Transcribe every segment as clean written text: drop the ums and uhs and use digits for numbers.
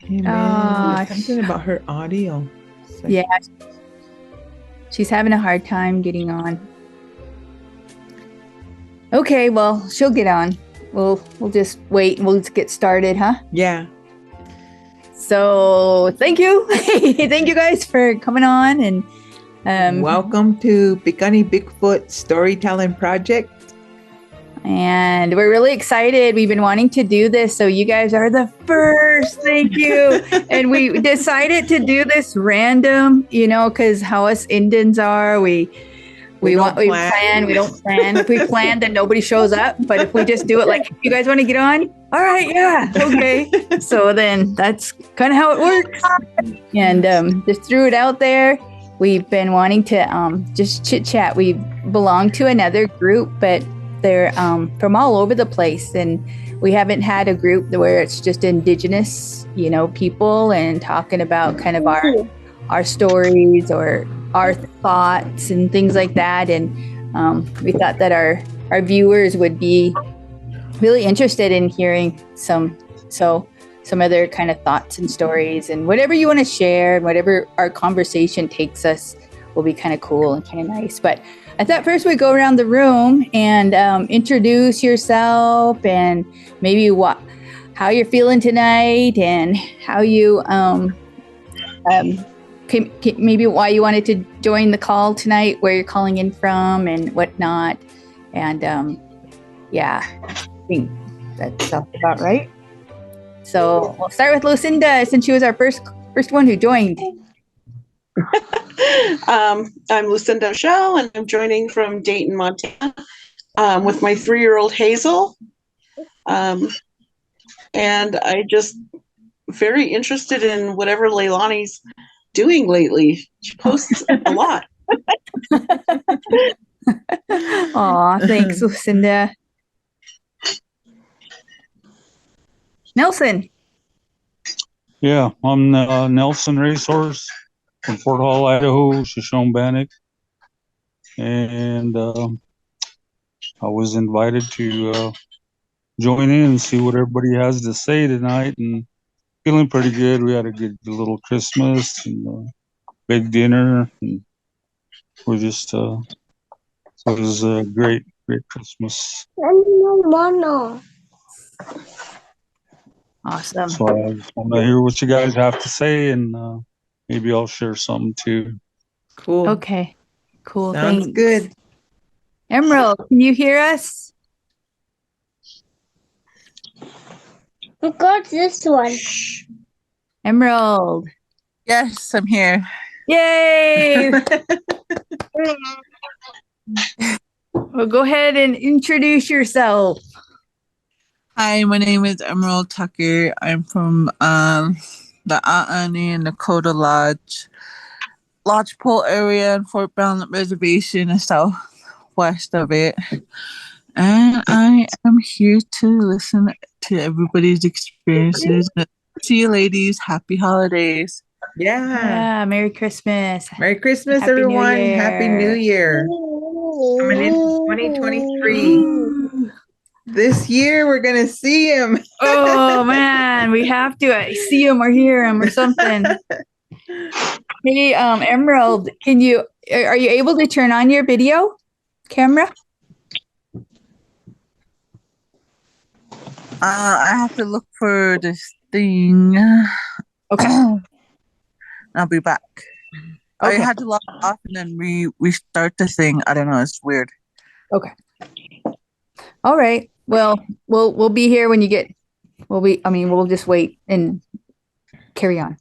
Amen. Something about her audio. Yeah, she's having a hard time getting on. Okay, well, she'll get on. We'll just wait and we'll just get started, huh? Yeah. So thank you. Thank you guys for coming on and welcome to Pikuni Bigfoot Storytelling Project. And we're really excited. We've been wanting to do this, so you guys are the first. Thank you. And we decided to do this random, because how us Indians are, we plan. We don't plan. If we plan, then nobody shows up. But if we just do it like, you guys want to get on? All right, yeah, okay. So then that's kind of how it works. And just threw it out there. We've been wanting to just chit chat. We belong to another group, but they're from all over the place, and we haven't had a group where it's just Indigenous, people, and talking about kind of our stories or our thoughts and things like that. And we thought that our viewers would be really interested in hearing some other kind of thoughts and stories, and whatever you want to share, whatever our conversation takes us will be kind of cool and kind of nice. But I thought first we'd go around the room and introduce yourself and maybe how you're feeling tonight and how you maybe why you wanted to join the call tonight, where you're calling in from and whatnot. And I think that sounds about right. So we'll start with LuCinda, since she was our first one who joined. I'm LuCinda Shell, and I'm joining from Dayton, Montana, with my 3-year-old Hazel. And I just very interested in whatever Lailani's doing lately. She posts a lot. Aw, thanks, LuCinda. Nelson. Yeah, I'm Nelson Racehorse from Fort Hall, Idaho, Shoshone Bannock. And I was invited to join in and see what everybody has to say tonight, and feeling pretty good. We had a good little Christmas and big dinner, and we just it was a great Christmas. Awesome. So I just want to hear what you guys have to say, and maybe I'll share something too. Cool. Okay. Cool. Sounds Thanks. good. Emerald, can you hear us? I got this one. Emerald. Yes, I'm here. Yay! Well, go ahead and introduce yourself. Hi, my name is Emerald Tucker. I'm from the Aaniiih Nakoda Lodgepole area in Fort Brownlet Reservation, the southwest of it. And I am here to listen to everybody's experiences. See you, ladies. Happy holidays. Yeah. Merry Christmas. Merry Christmas, Happy New everyone. Year. Happy New Year. Coming into 2023. This year we're gonna see him. Oh man, we have to see him or hear him or something. Hey, Emerald, are you able to turn on your video camera? I have to look for this thing. Okay. I'll be back. Okay. I had to log off and then restart the thing. I don't know. It's weird. Okay. All right. Well, we'll be here when you get. We'll just wait and carry on.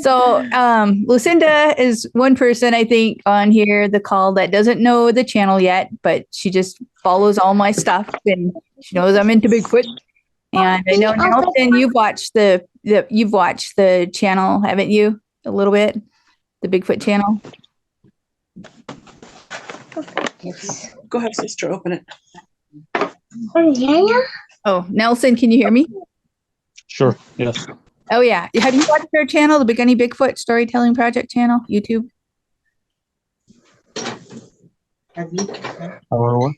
So, LuCinda is one person I think on here, the call, that doesn't know the channel yet, but she just follows all my stuff and she knows I'm into Bigfoot. And I know, Nelson, you've watched the channel, haven't you? A little bit, the Bigfoot channel. Yes. Go ahead, sister. Open it. Oh, Nelson, can you hear me? Sure. Yes. Oh yeah. Have you watched our channel, the Pikuni Bigfoot Storytelling Project channel, YouTube? Have you? What?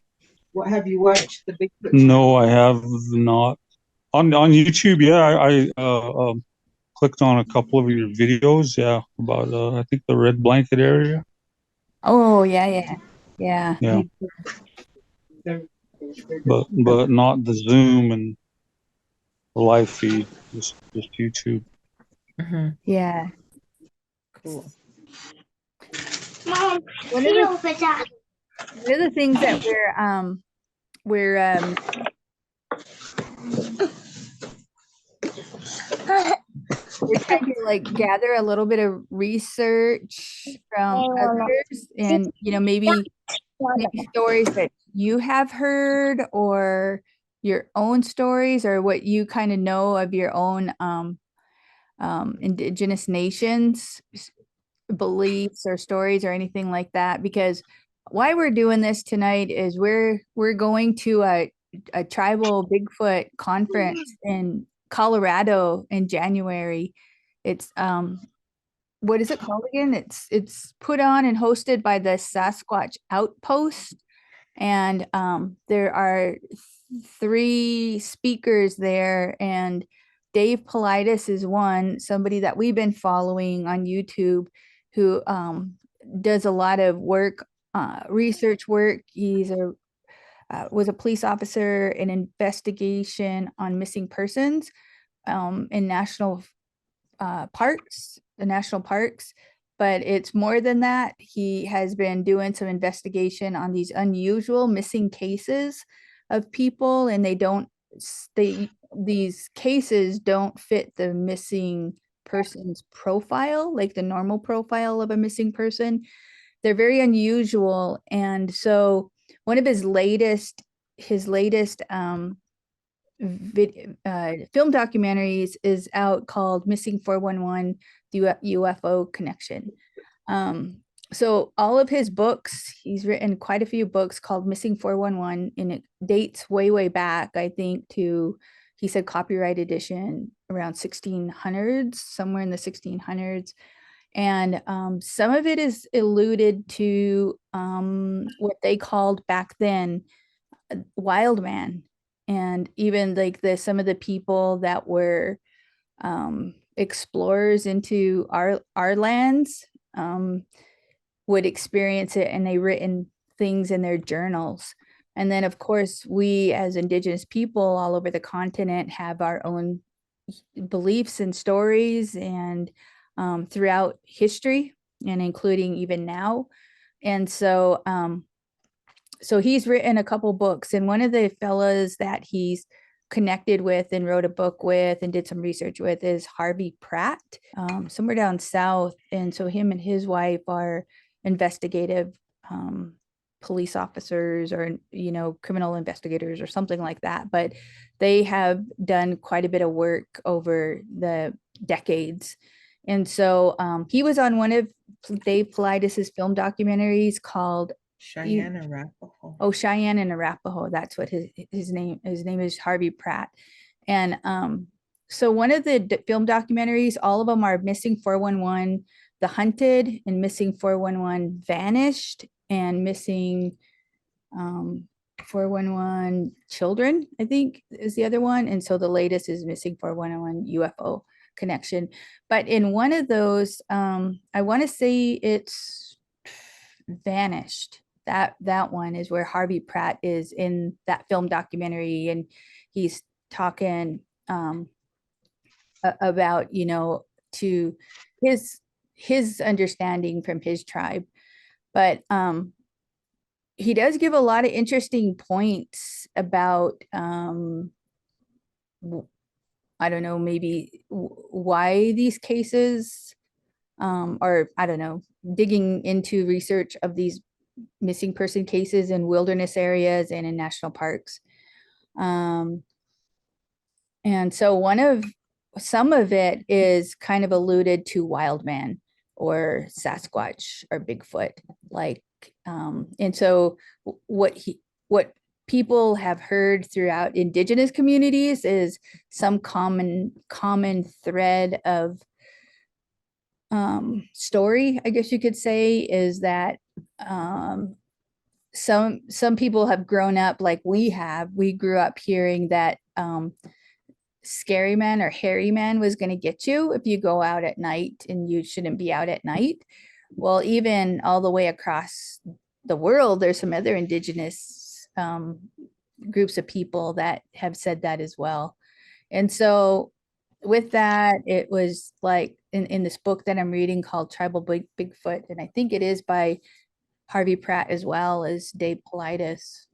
What have you watched? The Bigfoot? No, I have not. On YouTube, yeah, I clicked on a couple of your videos, yeah, about I think the red blanket area. Oh, yeah. Yeah, but not the Zoom and the live feed, just YouTube. Yeah. Cool. Mom, One of see the over there. one of the things that we're we're trying to like gather a little bit of research from others, and maybe stories that you have heard, or your own stories, or what you kind of know of your own indigenous nations beliefs or stories or anything like that. Because why we're doing this tonight is we're going to a tribal Bigfoot conference in Colorado in January. It's what is it called again? It's put on and hosted by the Sasquatch Outpost, and there are 3 speakers there, and Dave Paulides is one, somebody that we've been following on YouTube, who does a lot of work, research work. He's was a police officer in investigation on missing persons in the national parks. But it's more than that. He has been doing some investigation on these unusual missing cases of people, and these cases don't fit the missing person's profile, like the normal profile of a missing person. They're very unusual. And so one of his latest film documentaries is out, called Missing 411, the UFO Connection. So all of his books, he's written quite a few books called Missing 411, and it dates way back, I think, to, he said, copyright edition around 1600s, somewhere in the 1600s. And some of it is alluded to what they called back then wild man. And even like some of the people that were explorers into our lands would experience it, and they written things in their journals. And then of course we as indigenous people all over the continent have our own beliefs and stories, and throughout history, and including even now. And so he's written a couple books, and one of the fellas that he's connected with and wrote a book with and did some research with is Harvey Pratt, somewhere down south. And so him and his wife are investigative police officers, or criminal investigators or something like that. But they have done quite a bit of work over the decades. And so he was on one of Dave Paulides' film documentaries called Cheyenne Arapaho. Oh, Cheyenne and Arapaho. That's what his name is, Harvey Pratt. And so one of the film documentaries, all of them are Missing 411, The Hunted, and Missing 411 Vanished, and Missing 411 Children, I think is the other one. And so the latest is Missing 411 UFO Connection. But in one of those, I want to say it's Vanished. That one is where Harvey Pratt is in that film documentary, and he's talking about to his understanding from his tribe. But he does give a lot of interesting points about I don't know, maybe why these cases, or I don't know, digging into research of these missing person cases in wilderness areas and in national parks. And so some of it is kind of alluded to wild man or Sasquatch or Bigfoot, like, and so what people have heard throughout indigenous communities is some common thread of story, I guess you could say, is that some people have grown up like we grew up hearing that scary man or hairy man was going to get you if you go out at night, and you shouldn't be out at night. Well, even all the way across the world, there's some other indigenous groups of people that have said that as well. And so with that, it was like in this book that I'm reading called Tribal Bigfoot, and I think it is by Harvey Pratt as well as Dave Paulides,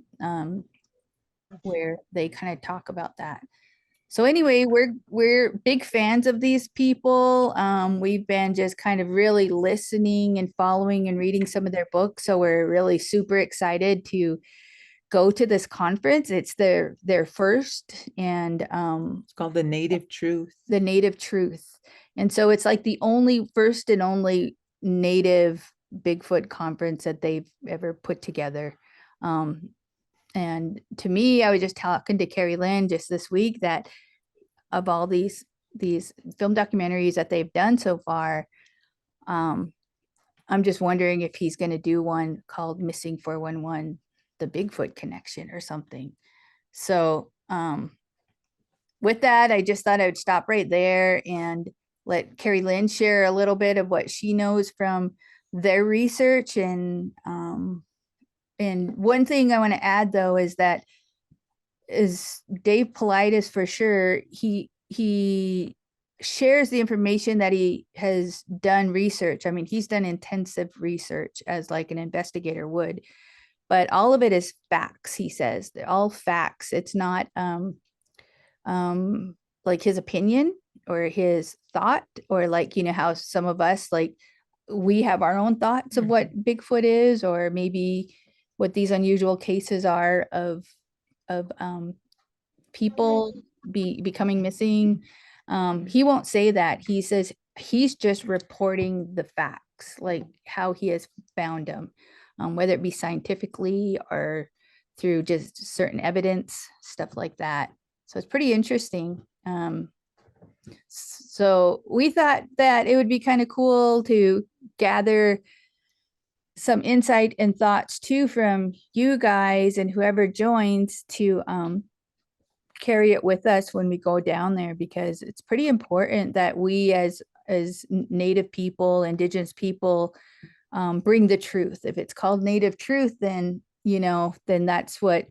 where they kind of talk about that. So anyway, we're big fans of these people. We've been just kind of really listening and following and reading some of their books. So we're really super excited to go to this conference. It's their first, and It's called the Native Truth. The Native Truth. And so it's like the first and only Native Bigfoot conference that they've ever put together. And to me, I was just talking to Carrie Lynn just this week that of all these film documentaries that they've done so far, I'm just wondering if he's going to do one called Missing 411, the Bigfoot Connection or something. So with that, I just thought I would stop right there and let Carrie Lynn share a little bit of what she knows from their research. And one thing I want to add, though, is that is Dave Paulides for sure. He shares the information that he has done research. I mean, he's done intensive research as like an investigator would, but all of it is facts. He says they're all facts. It's not like his opinion or his thought, or like, you know, how some of us, like, we have our own thoughts of what Bigfoot is, or maybe what these unusual cases are of people becoming missing. He won't say that. He says he's just reporting the facts, like how he has found them, whether it be scientifically or through just certain evidence, stuff like that. So it's pretty interesting. So we thought that it would be kind of cool to gather some insight and thoughts too from you guys and whoever joins to carry it with us when we go down there, because it's pretty important that we as Native people, Indigenous people, bring the truth. If it's called Native Truth, then, you know, then that's what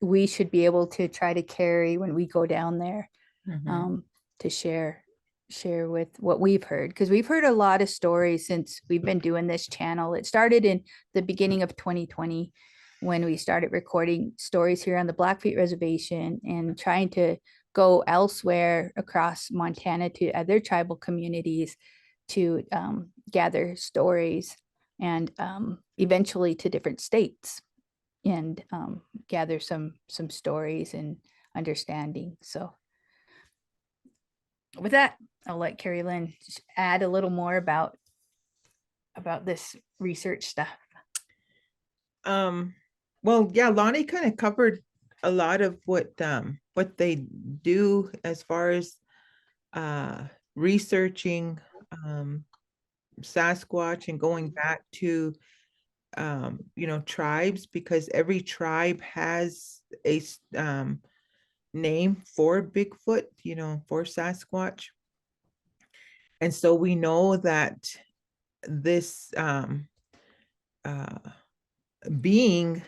we should be able to try to carry when we go down there, to share with what we've heard, because we've heard a lot of stories since we've been doing this channel. It started in the beginning of 2020 when we started recording stories here on the Blackfeet reservation and trying to go elsewhere across Montana to other tribal communities to gather stories, and eventually to different states, and gather some stories and understanding. So with that, I'll let Carrie Lynn add a little more about this research stuff. Well, yeah, Lonnie kind of covered a lot of what they do as far as researching Sasquatch and going back to tribes, because every tribe has a name for Bigfoot, for Sasquatch. And so we know that this being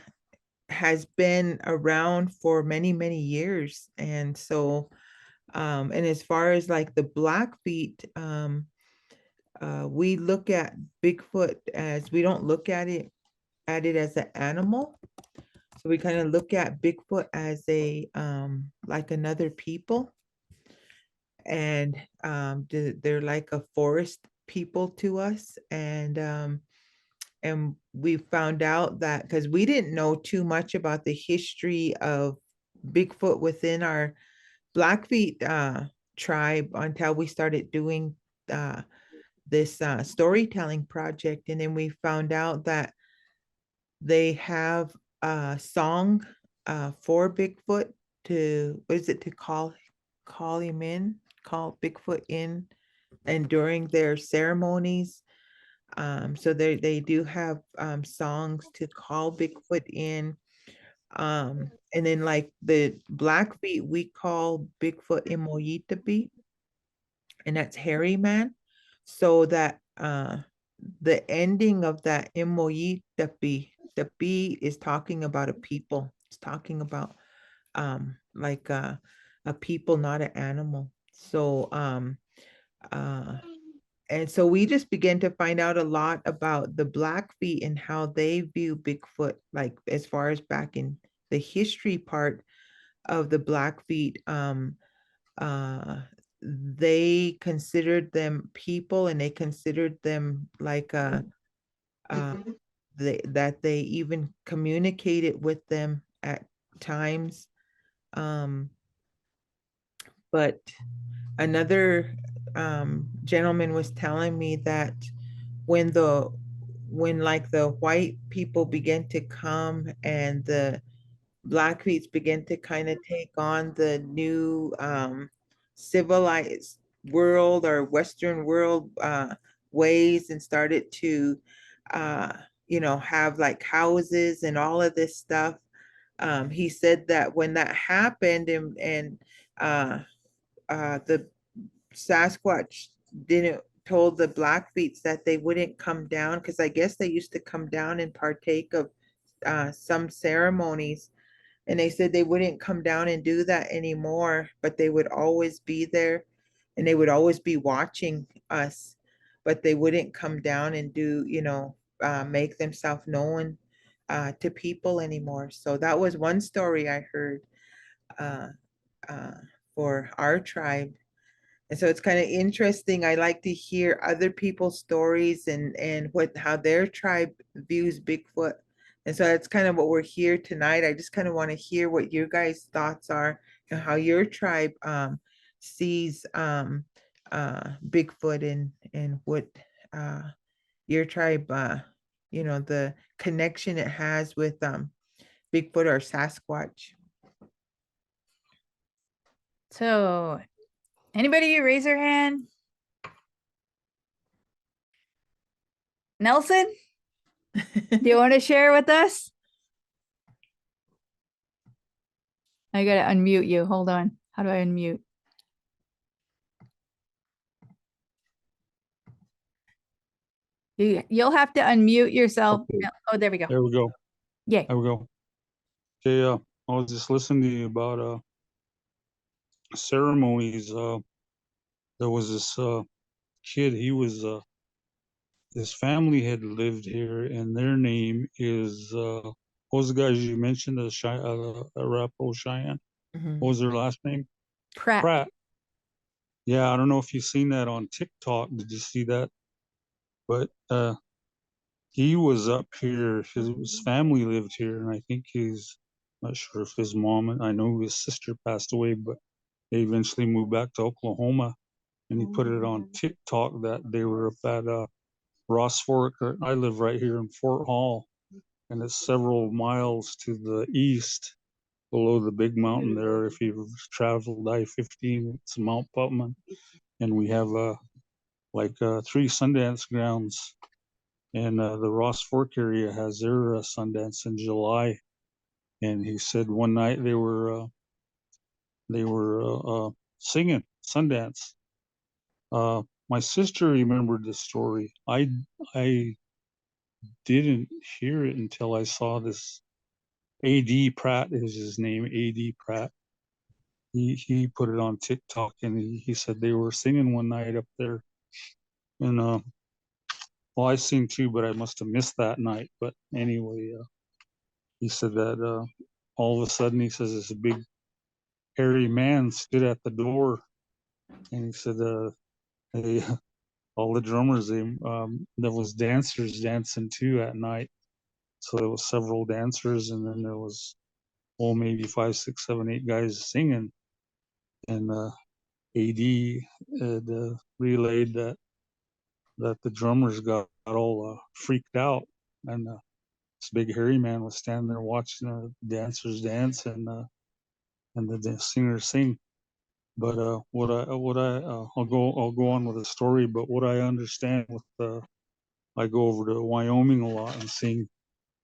has been around for many, many years. And so, and as far as like the Blackfeet, we look at Bigfoot as, we don't look at it as an animal. So we kind of look at Bigfoot as a like another people, and they're like a forest people to us. And we found out that, because we didn't know too much about the history of Bigfoot within our Blackfeet tribe until we started doing this storytelling project. And then we found out that they have a song for Bigfoot to, what is it, to call Bigfoot in, and during their ceremonies. So they do have songs to call Bigfoot in. And then like the Blackfeet, we call Bigfoot Imoitapi, and that's hairy man. So that the ending of that Imoitapi, the B is talking about a people. It's talking about like a people, not an animal. So and so we just began to find out a lot about the Blackfeet and how they view Bigfoot, like as far as back in the history part of the Blackfeet. They considered them people, and they considered them like uh that they even communicated with them at times. Um, but another gentleman was telling me that when the when like the white people began to come and the Blackfeets began to kind of take on the new civilized world or Western world ways, and started to uh, have like houses and all of this stuff. He said that when that happened, and the Sasquatch didn't told the Blackfeets that they wouldn't come down, because I guess they used to come down and partake of some ceremonies, and they said they wouldn't come down and do that anymore, but they would always be there, and they would always be watching us, but they wouldn't come down and do, make themselves known to people anymore. So that was one story I heard uh, uh, for our tribe. And so it's kind of interesting. I like to hear other people's stories and what how their tribe views Bigfoot. And so that's kind of what we're here tonight. I just kind of want to hear what your guys' thoughts are and how your tribe sees Bigfoot, and what uh, your tribe the connection it has with Bigfoot or Sasquatch. So, anybody raise their hand? Nelson, do you want to share with us? I gotta unmute you. Hold on. How do I unmute? You'll have to unmute yourself. Okay. Oh, there we go. There we go. Yay. There we go. Okay, I was just listening to you about ceremonies. There was this kid. His family had lived here, and their name is what was the guys you mentioned? The Arapaho Cheyenne. Mhm. What was their last name? Pratt. Pratt. Yeah, I don't know if you've seen that on TikTok. Did you see that? But he was up here. His family lived here, and I think he's not sure if his mom. And I know his sister passed away, but they eventually moved back to Oklahoma. And he put it on TikTok that they were up at Ross Fork. I live right here in Fort Hall, and it's several miles to the east below the big mountain there. If you've traveled I-15, it's Mount Putman, and we have three Sundance grounds, and the Ross Fork area has their Sundance in July. And he said one night they were singing Sundance. My sister remembered the story. I didn't hear it until I saw this. A.D. Pratt is his name. A.D. Pratt. He put it on TikTok, and he said they were singing one night up there. And well, I sing too, but I must have missed that night. But anyway, he said that all of a sudden, he says this big hairy man stood at the door, and he said they, all the drummers, there was dancers dancing too at night. So there was several dancers, and then there was maybe 5, 6, 7, 8 guys singing. And AD had relayed that the drummers got all freaked out, and this big hairy man was standing there watching the dancers dance and the singers sing. But I'll go on with the story. But what I understand with I go over to Wyoming a lot and sing,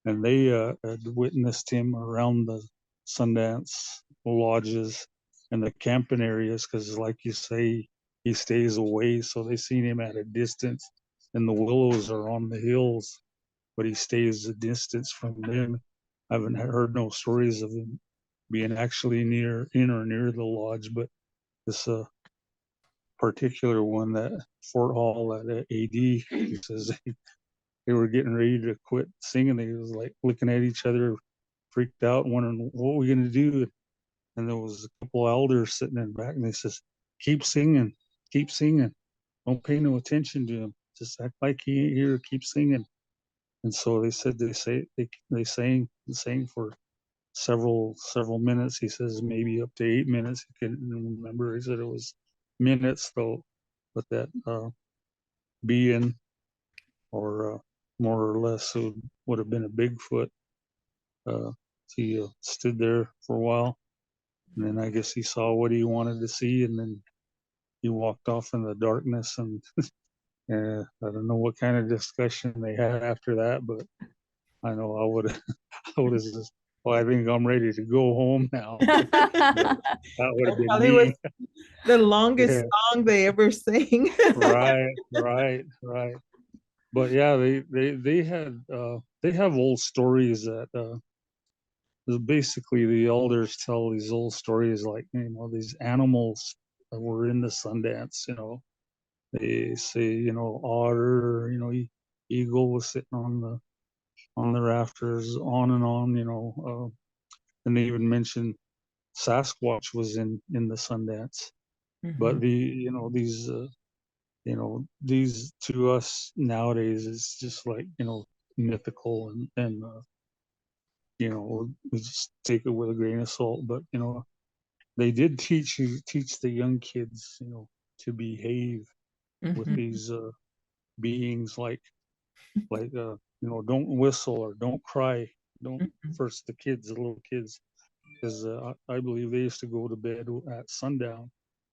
and they had witnessed him around the Sundance lodges and the camping areas, because like you say, he stays away, so they seen him at a distance, and the willows are on the hills, but he stays a distance from them. I haven't heard no stories of him being actually in or near the lodge, but this particular one, that Fort Hall at AD, he says they were getting ready to quit singing. They was like looking at each other, freaked out, wondering what we're gonna do. And there was a couple elders sitting in the back, and they says, keep singing, keep singing. Don't pay no attention to him. Just act like he ain't here. Keep singing. And so they said they sang for several minutes. He says maybe up to 8 minutes. He couldn't remember. He said it was minutes though, but that being, or more or less, who would have been a Bigfoot. Uh, he stood there for a while, and then I guess he saw what he wanted to see, and then he walked off in the darkness. And I don't know what kind of discussion they had after that, but I know I would have, I would have just, well, I think I'm ready to go home now. But that would have That been probably me. was the longest Yeah, song they ever sang. right. But yeah, they have old stories that basically the elders tell these old stories, like, these animals that were in the Sundance. They say, otter, eagle was sitting on the rafters, on and on. And they even mentioned Sasquatch was in the Sundance. But Mhm, these to us nowadays is just like, mythical, and we just take it with a grain of salt. But they did teach the young kids, to behave with mhm, these beings, don't whistle or don't cry. Don't, mhm, first, the little kids, because I believe they used to go to bed at sundown,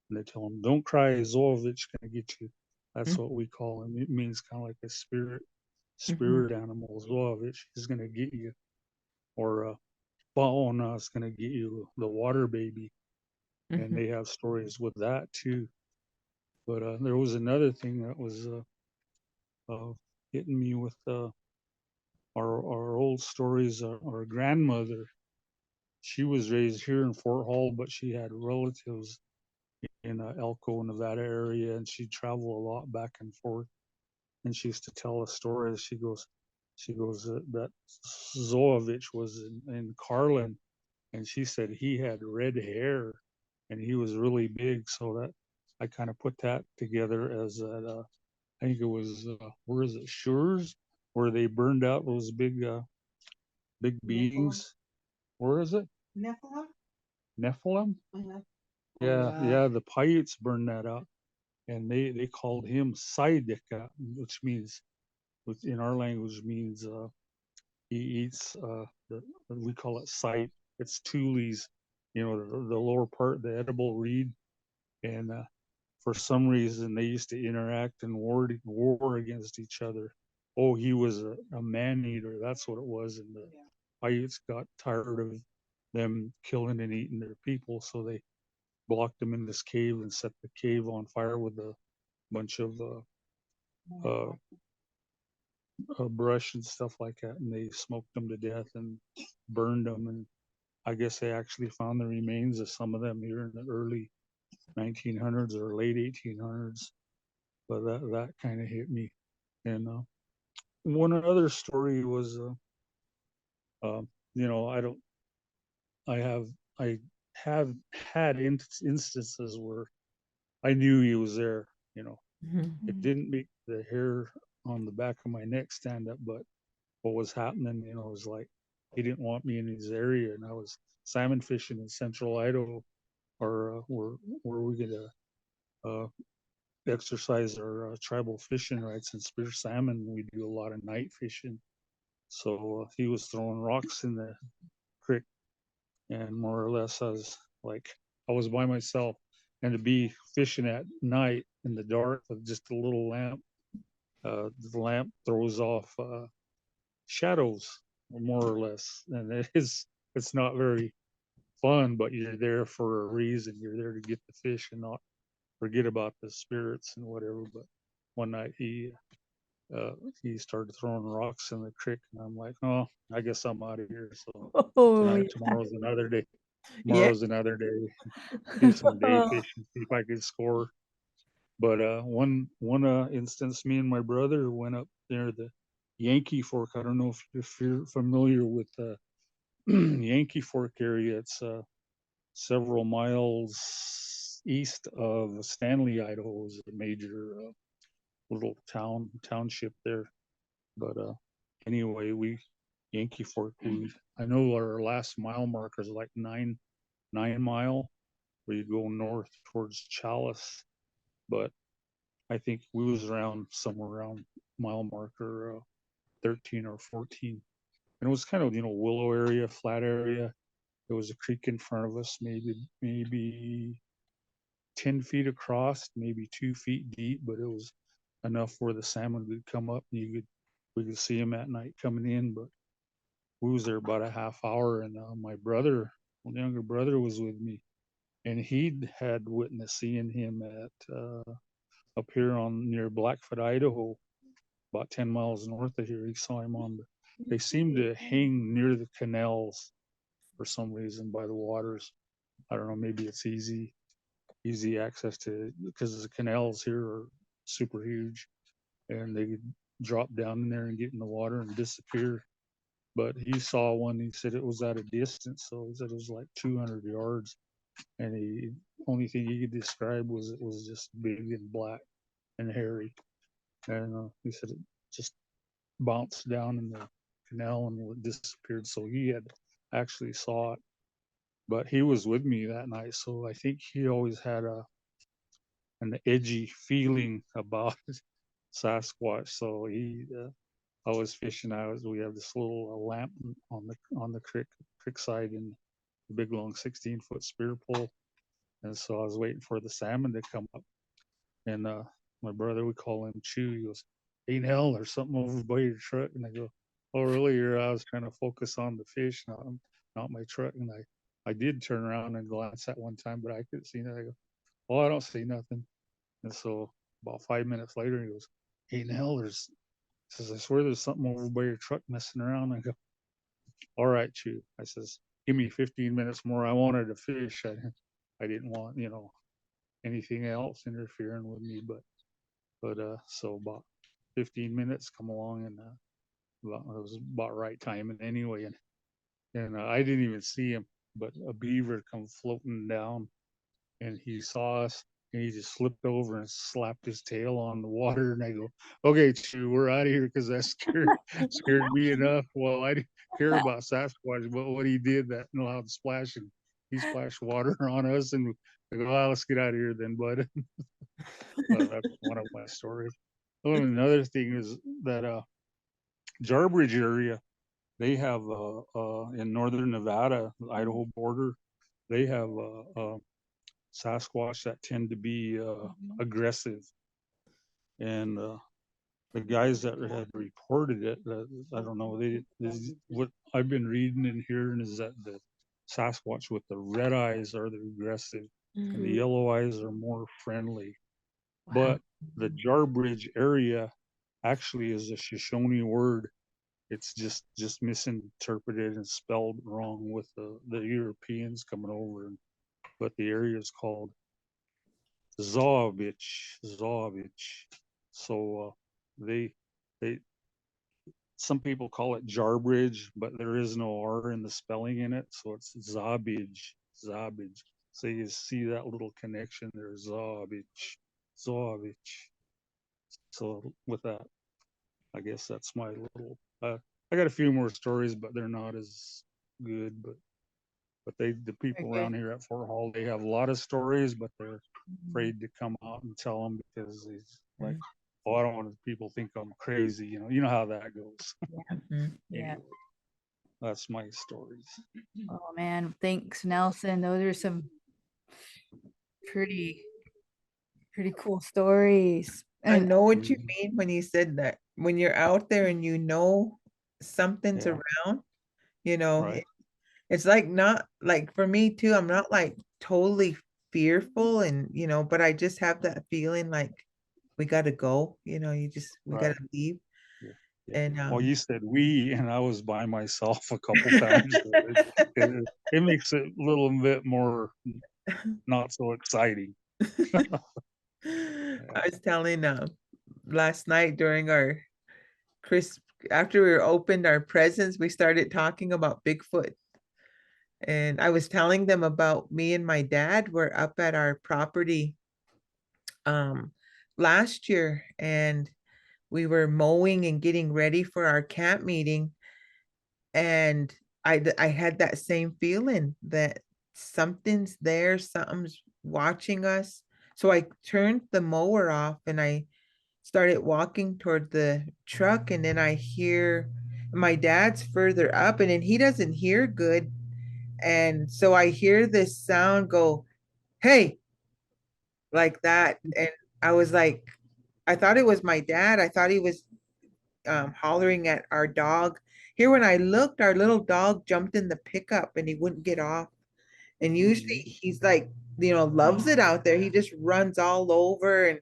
and they tell them, don't cry, Zovich gonna get you. That's what we call him. It means kind of like a mhm, spirit animal. Zovich is gonna get you. Or Fauna is gonna get you, the water baby. And mhm, they have stories with that too. But there was another thing that was uh, hitting me with our old stories. Our grandmother, she was raised here in Fort Hall, but she had relatives in Elko, Nevada area, and she'd travel a lot back and forth. And she used to tell a story. She goes that Zoovich was in Carlin, and she said he had red hair, and he was really big. So that I kind of put that together as that. I think it was where is it? Shures, where they burned out those big beings. Where is it? Nephilim. Yeah, the Paiutes burned that out, and they called him Saidika, which means, in our language, means he eats we call it sight. It's tules, the lower part, the edible reed, and for some reason they used to interact and war against each other. Oh, he was a man eater. That's what it was, and the Paiutes got tired of them killing and eating their people, so they blocked them in this cave and set the cave on fire with a bunch of uh, brush and stuff like that, and they smoked them to death and burned them. And I guess they actually found the remains of some of them here in the early 1900s or late 1800s. But that kind of hit me. And one other story was, I don't, I have had instances where I knew he was there. It mhm, didn't make the hair on the back of my neck stand up, but what was happening, was like he didn't want me in his area, and I was salmon fishing in central Idaho, or where we get to exercise our tribal fishing rights and spear salmon. We do a lot of night fishing, so he was throwing rocks in the creek, and more or less I was by myself, and to be fishing at night in the dark with just a little lamp, the lamp throws off shadows, more or less. And it's not very fun, but you're there for a reason. You're there to get the fish and not forget about the spirits and whatever. But one night he started throwing rocks in the creek, and I'm like, oh, I guess I'm out of here. So Oh, tomorrow's another day. Yeah. Tomorrow's another day. Do some day fishing, see if I could score. But one instance, me and my brother went up there, the Yankee Fork. I don't know if you're familiar with the Yankee Fork area. It's several miles east of Stanley, Idaho, is a major little township there. But anyway, Yankee Fork. I know our last mile marker is like 9 mile, where you go north towards Chalice. But I think we was somewhere around mile marker 13 or 14, and it was kind of willow area, flat area. There was a creek in front of us, maybe 10 feet across, maybe 2 feet deep, but it was enough where the salmon would come up and we could see them at night coming in. But we was there about a half hour, and my younger brother was with me, and he had witnessed seeing him at up here on near Blackfeet, Idaho, about 10 miles north of here. He saw him they seem to hang near the canals for some reason by the waters. I don't know, maybe it's easy access to, because the canals here are super huge, and they could drop down in there and get in the water and disappear. But he saw one. He said it was at a distance, so he said it was like 200 yards, and the only thing he could describe was it was just big and black and hairy. And he said it just bounced down in the canal and disappeared. So he had actually saw it, but he was with me that night, so I think he always had an edgy feeling about Sasquatch. So I was fishing. We have this little lamp on the creek side, and the big long 16-foot spear pole, and so I was waiting for the salmon to come up, and my brother, we call him Chew. He goes, "Ain't hell, there's something over by your truck," and I go, "Oh, really?" Or I was trying to focus on the fish, not my truck, and I did turn around and glance at one time, but I couldn't see nothing. I go, "Oh, I don't see nothing." And so about 5 minutes later, he goes, "Ain't hell, says, I swear there's something over by your truck messing around." I go, "All right, Chew." I says, "Give me 15 minutes more. I wanted to fish. I didn't want, anything else interfering with me." But so about 15 minutes come along, and it was about right timing anyway. And I didn't even see him, but a beaver come floating down, and he saw us, and he just slipped over and slapped his tail on the water. And I go, "Okay, Chew, we're out of here," because that scared me enough. Well, I didn't care about Sasquatch, but what he did, that loud splashing, he splashed water on us, and I go, "Oh, let's get out of here then, bud." That's one of my stories. Oh, and another thing is that Jarbridge area, they have in northern Nevada, Idaho border, they have Sasquatch that tend to be aggressive, and the guys that had reported it, I don't know, what I've been reading and hearing is that the Sasquatch with the red eyes are the aggressive, and the yellow eyes are more friendly. Wow. But the Jarbridge area actually is a Shoshone word. It's just misinterpreted and spelled wrong with the Europeans coming over, but the area is called Zawavich. So they they some people call it Jarbridge, but there is no R in the spelling in it, so it's Zabij. So you see that little connection there, Zawavich. So with that, I guess that's my little. I got a few more stories, but they're not as good. But the people around here at Fort Hall, they have a lot of stories, but they're afraid to come out and tell them because it's like, "Oh, I don't want people to think I'm crazy." You know how that goes. Yeah. Anyway, that's my stories. Oh man, thanks, Nelson. Those are some pretty cool stories. I And know what you mean when you said that. When you're out there and something's Yeah. around, you know. Right. It's like not like for me too, I'm not like totally fearful and you know, but I just have that feeling like we gotta go, you know, we Right. gotta leave. Yeah. Yeah. And Well, you said we, and I was by myself a couple times. So it makes it a little bit more not so exciting. I was telling last night during our Chris after we opened our presents, we started talking about Bigfoot. And I was telling them about me and my dad were up at our property um last year, and we were mowing and getting ready for our camp meeting, and I had that same feeling that something's there, something's watching us. So I turned the mower off and I started walking toward the truck, and then I hear my dad's further up, and then he doesn't hear good. And so I hear this sound go, hey, like that. And I was like, I thought it was my dad. I thought he was hollering at our dog. Here, when I looked, our little dog jumped in the pickup and he wouldn't get off. And usually he's like, you know, loves it out there. He just runs all over. And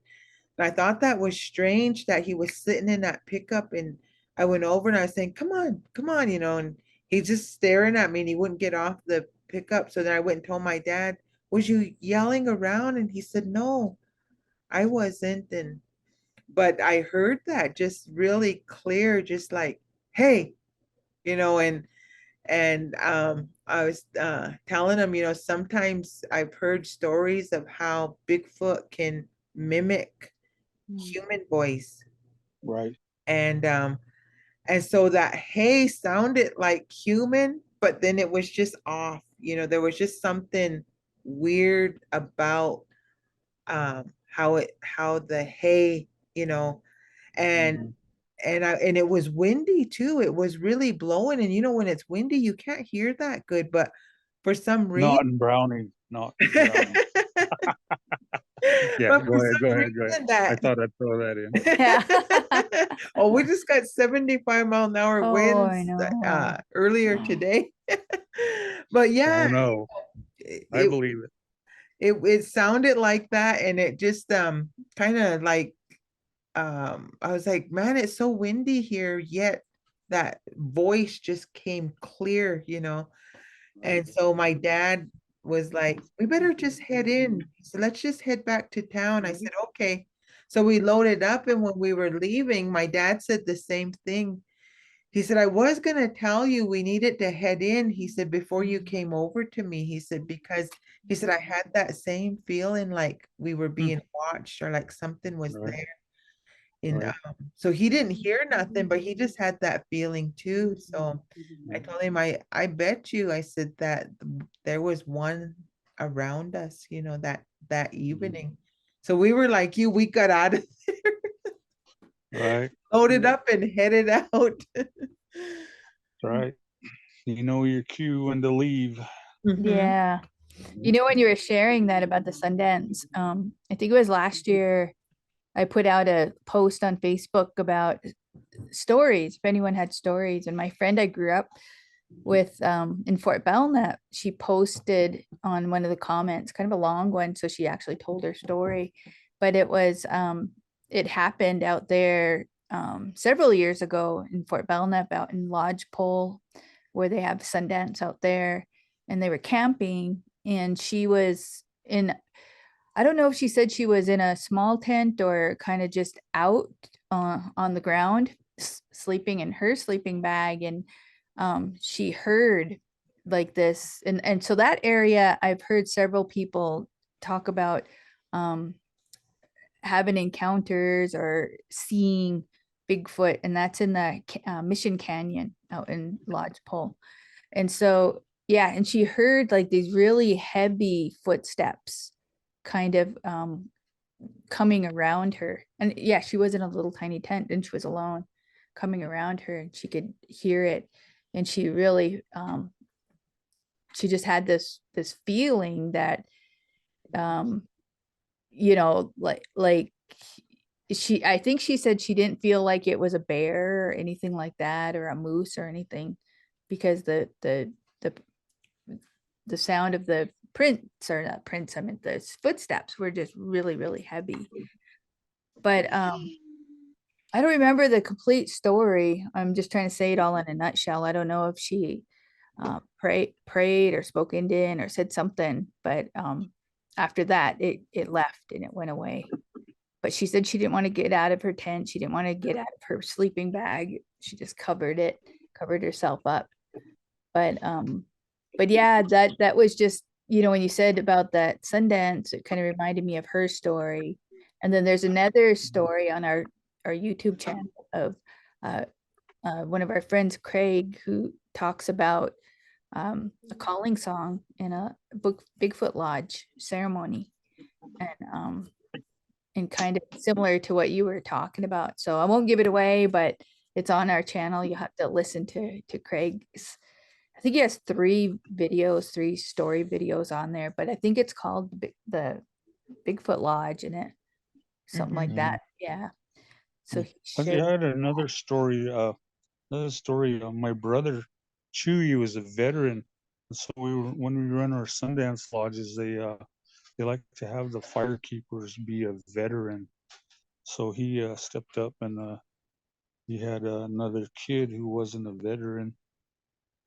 I thought that was strange that he was sitting in that pickup. And I went over and I was saying, come on, you know, and he's just staring at me and he wouldn't get off the pickup. So then I went and told my dad, was you yelling around? And he said, no, I wasn't. And but I heard that just really clear, just like, hey, you know, and I was telling him, you know, sometimes I've heard stories of how Bigfoot can mimic human voice. Right. And so that hey sounded like human, but then it was just off. You know, there was just something weird about how the hey, you know, and Mhm. and it was windy too. It was really blowing, and you know when it's windy, you can't hear that good. But for some Not reason, in Browning. Not in Browning. Yeah. but for Go ahead. Go some ahead. Go ahead. reason I that thought I'd throw that in. Yeah. oh, we just got 75-mile-an-hour Oh, I winds know. earlier today. But Oh yeah, no. it, I it believe it. it sounded like that, and it just kind of like I was like, man, it's so windy here, yet that voice just came clear, you know. And so my dad was like, we better just head in. He said, let's just head back to town. I said, okay. So we loaded up, and when we were leaving, my dad said the same thing. He said, I was going to tell you we needed to head in. He said, before you came over to me, he said, because he said, I had that same feeling like we were Hmm. being watched or like something was Right. there. And Right. so he didn't hear nothing, but he just had that feeling too. So I told him, I bet you, I said that there was one around us, you know, that evening. So we were like you, we got out of Right. loaded up and headed out. Right. You know your cue when to leave. Mhm. Yeah. You know, when you were sharing that about the Sundance, I think it was last year, I put out a post on Facebook about stories, if anyone had stories. And my friend I grew up with in Fort Belknap, she posted on one of the comments, kind of a long one. So she actually told her story, but it happened out there several years ago in Fort Belknap, out in Lodgepole, where they have Sundance out there, and they were camping. And she was in, I don't know if she said she was in a small tent or kind of just out on the ground, sleeping in her sleeping bag. And she heard like this. And so that area, I've heard several people talk about um, having encounters or seeing Bigfoot. And that's in the Mission Canyon out in Lodgepole. And so, yeah, and she heard like these really heavy footsteps kind of coming around her. And yeah, she was in a little tiny tent and she was alone, coming around her, and she could hear it. And she really she just had this feeling that you know, like I think she said she didn't feel like it was a bear or anything like that, or a moose or anything, because the sound of the prints, or not prints, I mean the footsteps, were just really, really heavy. But I don't remember the complete story. I'm just trying to say it all in a nutshell. I don't know if she prayed or spoke Indian or said something, but after that it left and it went away. But she said she didn't want to get out of her tent. She didn't want to get out of her sleeping bag. She just covered herself up. But yeah, that was just, when you said about that Sundance, it kind of reminded me of her story. And then there's another story on our YouTube channel of one of our friends, Craig, who talks about a calling song in a Bigfoot Lodge ceremony, and kind of similar to what you were talking about. So I won't give it away, but it's on our channel. You have to listen to Craig's. I think he has three story videos on there, but I think it's called the Bigfoot Lodge in it, something like that. Yeah. So I had another story. My brother Chewy was a veteran, and so when we run our Sundance lodges, they like to have the fire keepers be a veteran. So he stepped up, and he had another kid who wasn't a veteran,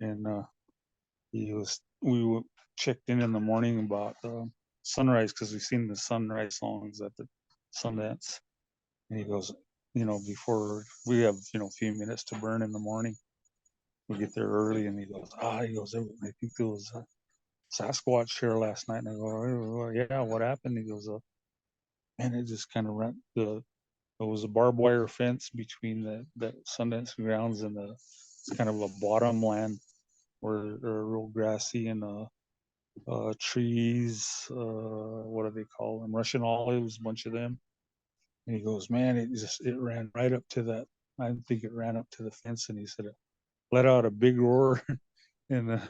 and we checked in the morning about sunrise, because we've seen the sunrise songs at the Sundance. And he goes, before we have, a few minutes to burn in the morning, we get there early, and he goes, I think there was a Sasquatch here last night. And I go, oh, yeah, what happened? He goes, man, it just kind of ran there was a barbed wire fence between the Sundance grounds and it's kind of a bottom land where they're real grassy, and trees, what do they call them? Russian olives, a bunch of them. And he goes, man, it ran right up to that. I think it ran up to the fence, and he said it let out a big roar. And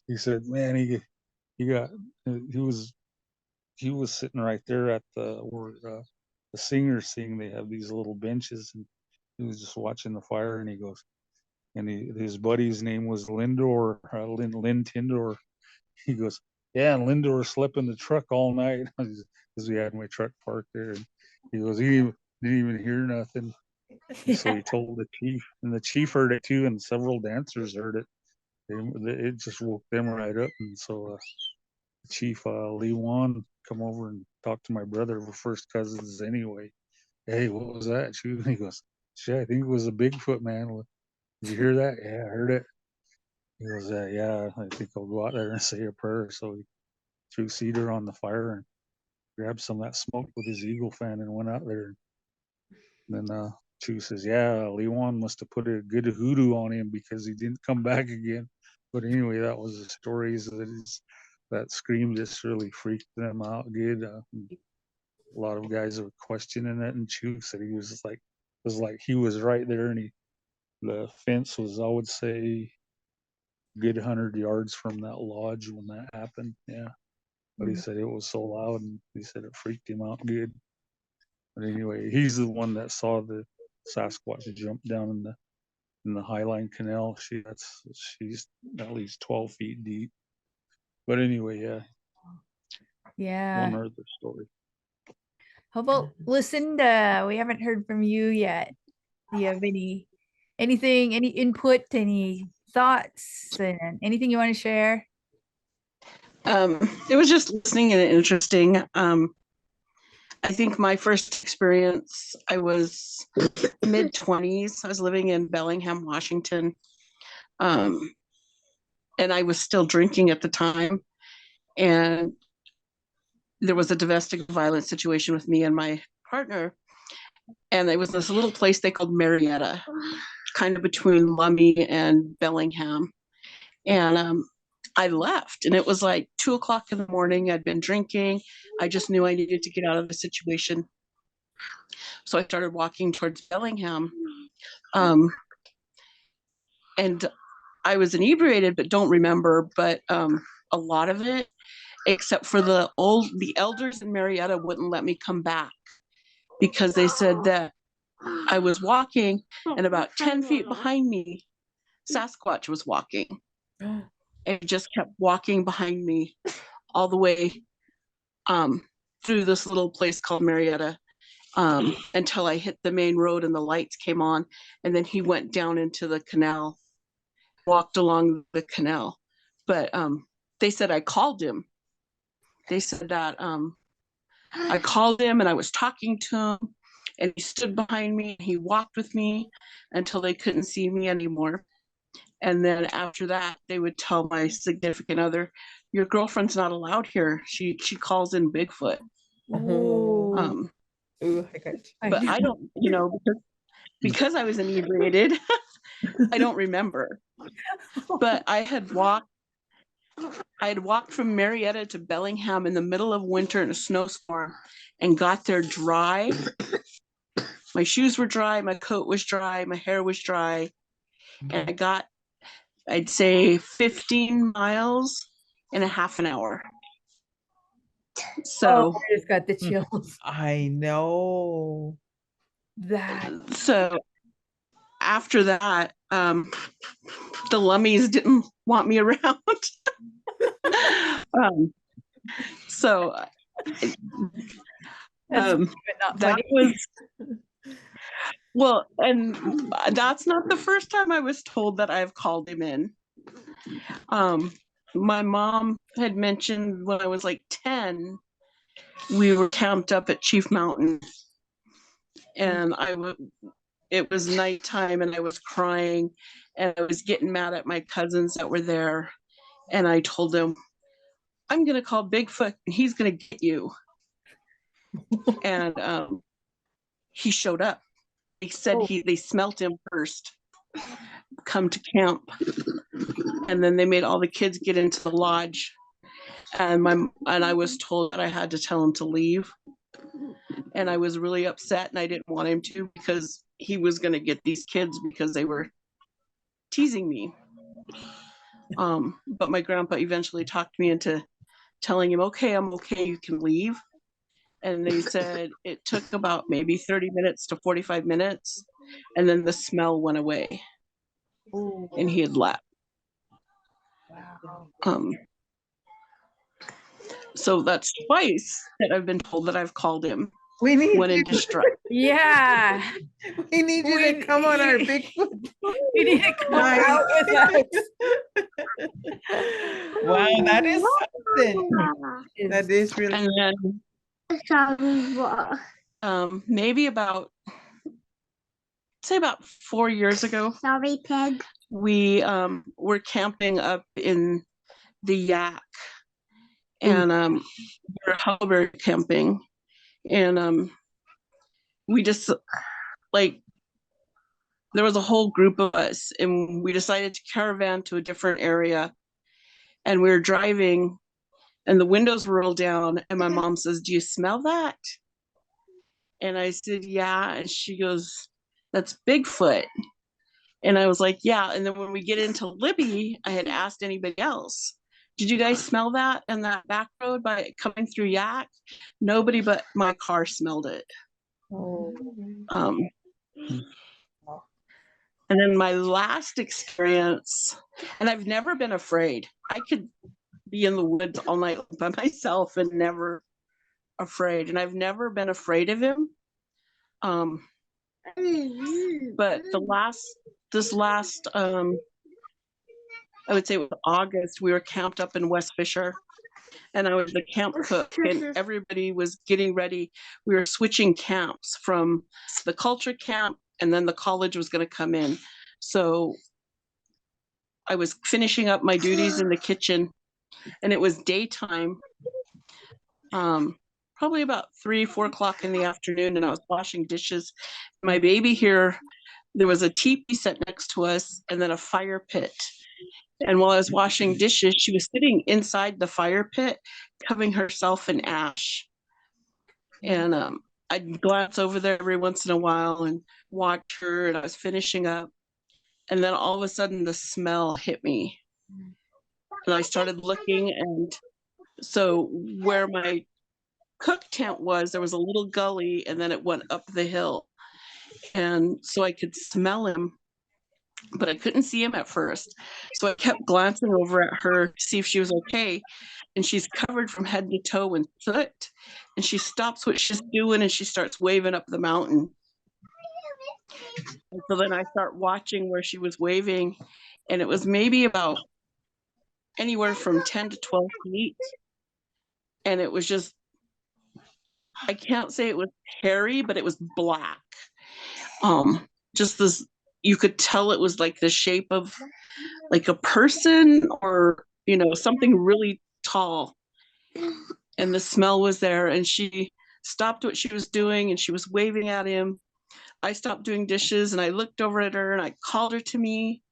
he said, man, he was sitting right there at where the singers sing. They have these little benches, and he was just watching the fire. And he goes, and his buddy's name was Lindor, Lynn Tindor. He goes, yeah, and Lindor slept in the truck all night, because we had my truck parked there. And he goes, he didn't even hear nothing. And so he told the chief, and the chief heard it too, and several dancers heard it. It just woke them right up. And so Chief Lee Wan come over and talked to my brother. We're first cousins anyway. Hey, what was that? He goes, shit, I think it was a Bigfoot, man. Did you hear that? Yeah, I heard it. He goes, yeah, I think I'll go out there and say a prayer. So he threw cedar on the fire and grabbed some of that smoke with his eagle fan and went out there. And then Chew says, yeah, Lewan must have put a good hoodoo on him because he didn't come back again. But anyway, that was the stories that scream just really freaked them out good. A lot of guys were questioning it, and Chew said it was like he was right there, and the fence was, I would say, good 100 yards from that lodge when that happened. Yeah. But he said it was so loud, and he said it freaked him out good. But anyway, he's the one that saw the Sasquatch jump down in the Highline Canal. She's at least 12 feet deep. But anyway, Yeah. one other story. How about LuCinda? We haven't heard from you yet. Do you have any input, any thoughts, and anything you want to share? It was just listening and interesting. I think my first experience, I was mid-20s. I was living in Bellingham, Washington. And I was still drinking at the time. And there was a domestic violence situation with me and my partner. And it was this little place they called Marietta, kind of between Lummi and Bellingham. And I left, and it was like 2:00 in the morning. I'd been drinking. I just knew I needed to get out of the situation. So I started walking towards Bellingham. And I was inebriated, but don't remember, but a lot of it, except for the elders in Marietta wouldn't let me come back. because they said that I was walking, and about 10 feet behind me, Sasquatch was walking. And he just kept walking behind me all the way through this little place called Marietta until I hit the main road and the lights came on. And then he went down into the canal, walked along the canal. But they said I called him. They said that I called him and I was talking to him, and he stood behind me and he walked with me until they couldn't see me anymore. And then after that, they would tell my significant other, your girlfriend's not allowed here. She calls in Bigfoot. Oh. Ooh, I got you. But I don't, because I was inebriated, I don't remember. But I had walked from Marietta to Bellingham in the middle of winter in a snowstorm and got there dry. My shoes were dry, my coat was dry, my hair was dry. And I got, I'd say 15 miles in a half an hour. So I just got the chills. I know. So after that, the Lummies didn't want me around. So that was, well, and that's not the first time I was told that I've called him in. My mom had mentioned when I was like 10, we were camped up at Chief Mountain, and it was nighttime and I was crying and I was getting mad at my cousins that were there. And I told them, I'm going to call Bigfoot and he's going to get you. And he showed up. They said they smelt him first, come to camp. And then they made all the kids get into the lodge. And I was told that I had to tell him to leave. And I was really upset and I didn't want him to, because he was going to get these kids because they were teasing me. But my grandpa eventually talked me into telling him, okay, I'm okay, you can leave. And they said it took about maybe 30 minutes to 45 minutes. And then the smell went away. Ooh. And he had left. Wow. So that's twice that I've been told that I've called him when in distress. Yeah. We need you to come on our Bigfoot. You need to come out with us. Wow, that is something. That is really. And then, maybe about 4 years ago. Sorry, pig. We were camping up in the Yak, and we were huckleberry camping, and we just there was a whole group of us, and we decided to caravan to a different area, and we were driving, and the windows rolled down, and my mom says, "Do you smell that?" And I said, "Yeah," and she goes, "That's Bigfoot." And I was like, yeah. And then when we get into Libby, I had asked anybody else, did you guys smell that in that back road by coming through Yak? Nobody but my car smelled it. And then my last experience, and I've never been afraid. I could be in the woods all night by myself and never afraid. And I've never been afraid of him. But this last I would say it was August, we were camped up in West Fisher, and I was the camp cook, and everybody was getting ready. We were switching camps from the culture camp, and then the college was going to come in. So I was finishing up my duties in the kitchen, and it was daytime, probably about 3-4 o'clock in the afternoon, and I was washing dishes. My baby here, there was a teepee set next to us and then a fire pit. And while I was washing dishes, she was sitting inside the fire pit, covering herself in ash. And I'd glance over there every once in a while and watch her, and I was finishing up. And then all of a sudden the smell hit me. And I started looking, and so where my cook tent was, there was a little gully and then it went up the hill. And so I could smell him, but I couldn't see him at first. So I kept glancing over at her to see if she was okay. And she's covered from head to toe in soot. And she stops what she's doing and she starts waving up the mountain. And so then I start watching where she was waving, and it was maybe about anywhere from 10 to 12 feet. And it was just, I can't say it was hairy, but it was black. Just this, you could tell it was like the shape of like a person or, you know, something really tall. And the smell was there, and she stopped what she was doing and she was waving at him. I stopped doing dishes and I looked over at her and I called her to me,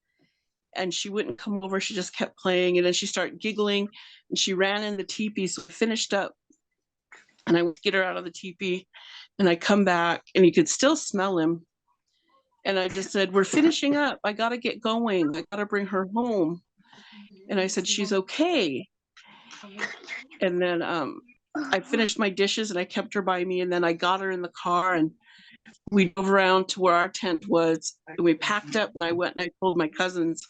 and she wouldn't come over. She just kept playing, and then she started giggling and she ran in the teepee. So I finished up and I would get her out of the teepee, and I come back and you could still smell him. And I just said, we're finishing up. I got to get going. I got to bring her home. And I said, she's okay. And then I finished my dishes and I kept her by me. And then I got her in the car and we drove around to where our tent was. And we packed up and I went and I told my cousins,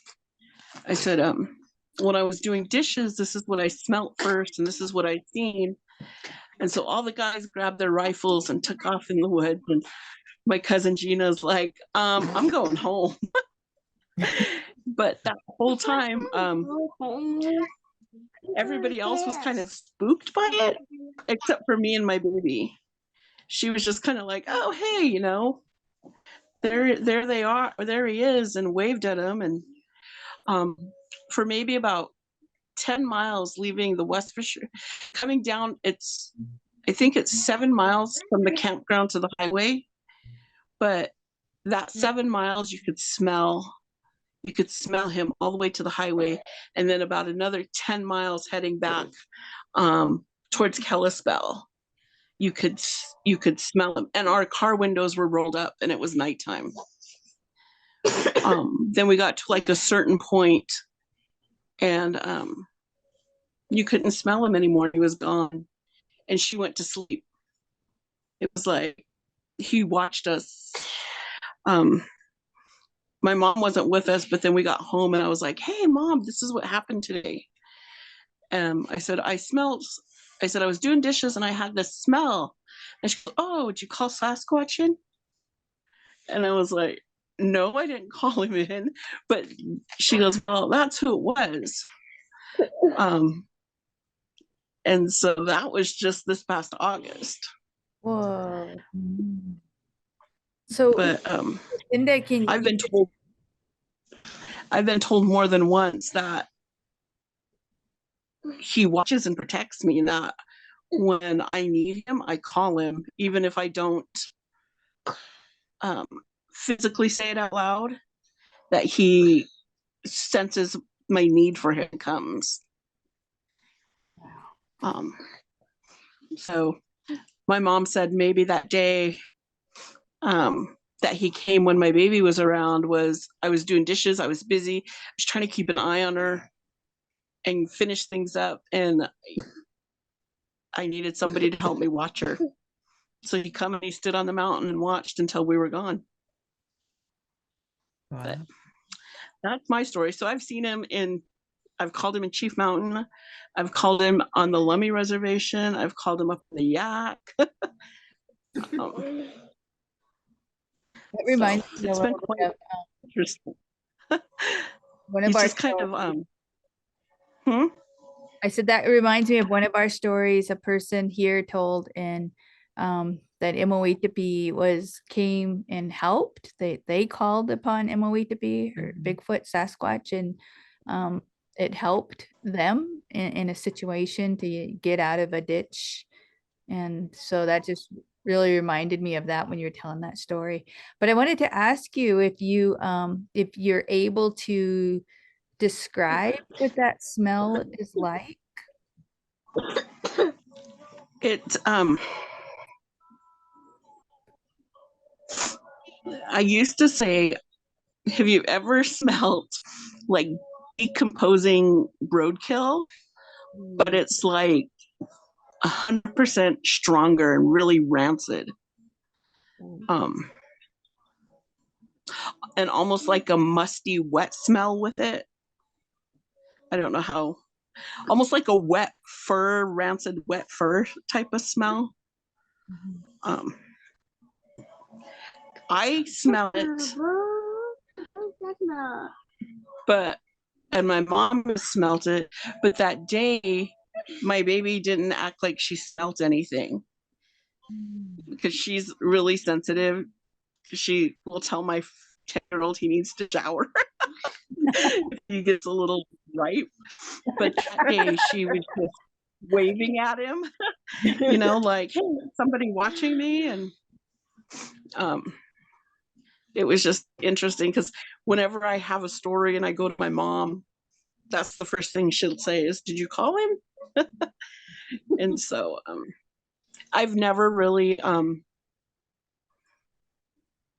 I said, when I was doing dishes, this is what I smelt first and this is what I seen. And so all the guys grabbed their rifles and took off in the woods. And my cousin Gina's like, I'm going home. But that whole time, everybody else was kind of spooked by it, except for me and my baby. She was just kind of like, oh, hey, you know, there they are, or there he is, and waved at him. And for maybe about 10 miles leaving the West Fisher, coming down, I think it's 7 miles from the campground to the highway. But that 7 miles, you could smell him all the way to the highway. And then about another 10 miles heading back towards Kalispell, you could smell him. And our car windows were rolled up and it was nighttime. Then we got to like a certain point and you couldn't smell him anymore. He was gone. And she went to sleep. It was like, he watched us. My mom wasn't with us, but then we got home and I was like, hey, Mom, this is what happened today. I said, I was doing dishes and I had this smell. And she goes, oh, did you call Sasquatch in? And I was like, no, I didn't call him in. But she goes, well, that's who it was. And so that was just this past August. Whoa. So, But Lynda, I've been told more than once that he watches and protects me, that when I need him, I call him, even if I don't physically say it out loud, that he senses my need for him comes. So my mom said maybe that day that he came when my baby was around was I was doing dishes, I was busy, I was trying to keep an eye on her and finish things up, and I needed somebody to help me watch her. So he come and he stood on the mountain and watched until we were gone. Wow. But that's my story. So I've seen him I've called him in Chief Mountain. I've called him on the Lummi Reservation. I've called him up in the Yak. That reminds me it's been quite interesting. One of our just kind of I said that reminds me of one of our stories a person here told, and that Imoitapi came and helped. They called upon Imoitapi or Bigfoot Sasquatch, and it helped them in a situation to get out of a ditch. And so that just really reminded me of that when you were telling that story. But I wanted to ask you if you're able to describe what that smell is like. I used to say, have you ever smelled like decomposing roadkill? But it's like 100% stronger and really rancid. And almost like a musty, wet smell with it. I don't know how. Almost like a wet fur, rancid wet fur type of smell. I smell it, and my mom smelled it, but that day my baby didn't act like she smelled anything, because she's really sensitive. She will tell my 10-year-old he needs to shower if he gets a little ripe. But that day she was just waving at him, you know, like, hey, somebody watching me. And it was just interesting, because whenever I have a story and I go to my mom, that's the first thing she'll say is, did you call him? And so I've never really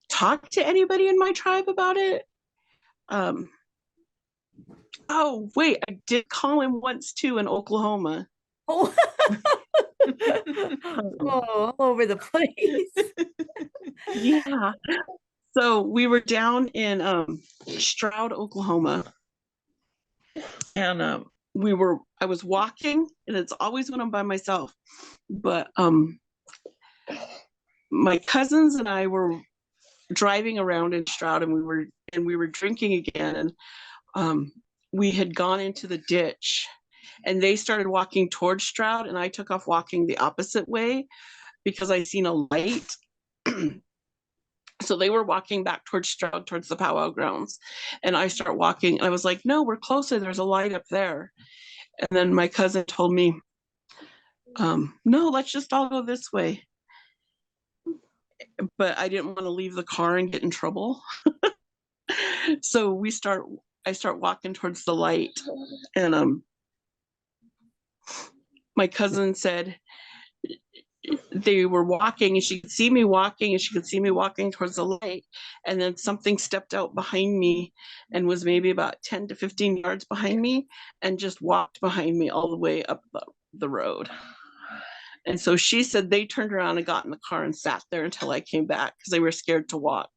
talked to anybody in my tribe about it. Oh, wait, I did call him once too in Oklahoma. Oh, all over the place. Yeah. So we were down in Stroud, Oklahoma, and I was walking, and it's always when I'm by myself, but my cousins and I were driving around in Stroud, and we were drinking again, and we had gone into the ditch, and they started walking towards Stroud, and I took off walking the opposite way because I seen a light. So they were walking back towards Stroud, towards the powwow grounds, and I start walking, and I was like, no, we're closer, there's a light up there. And then my cousin told me, no, let's just all go this way. But I didn't want to leave the car and get in trouble. So I start walking towards the light, and my cousin said they were walking, and she could see me walking, and she could see me walking towards the light, and then something stepped out behind me and was maybe about 10 to 15 yards behind me and just walked behind me all the way up the road. And so she said they turned around and got in the car and sat there until I came back because they were scared to walk.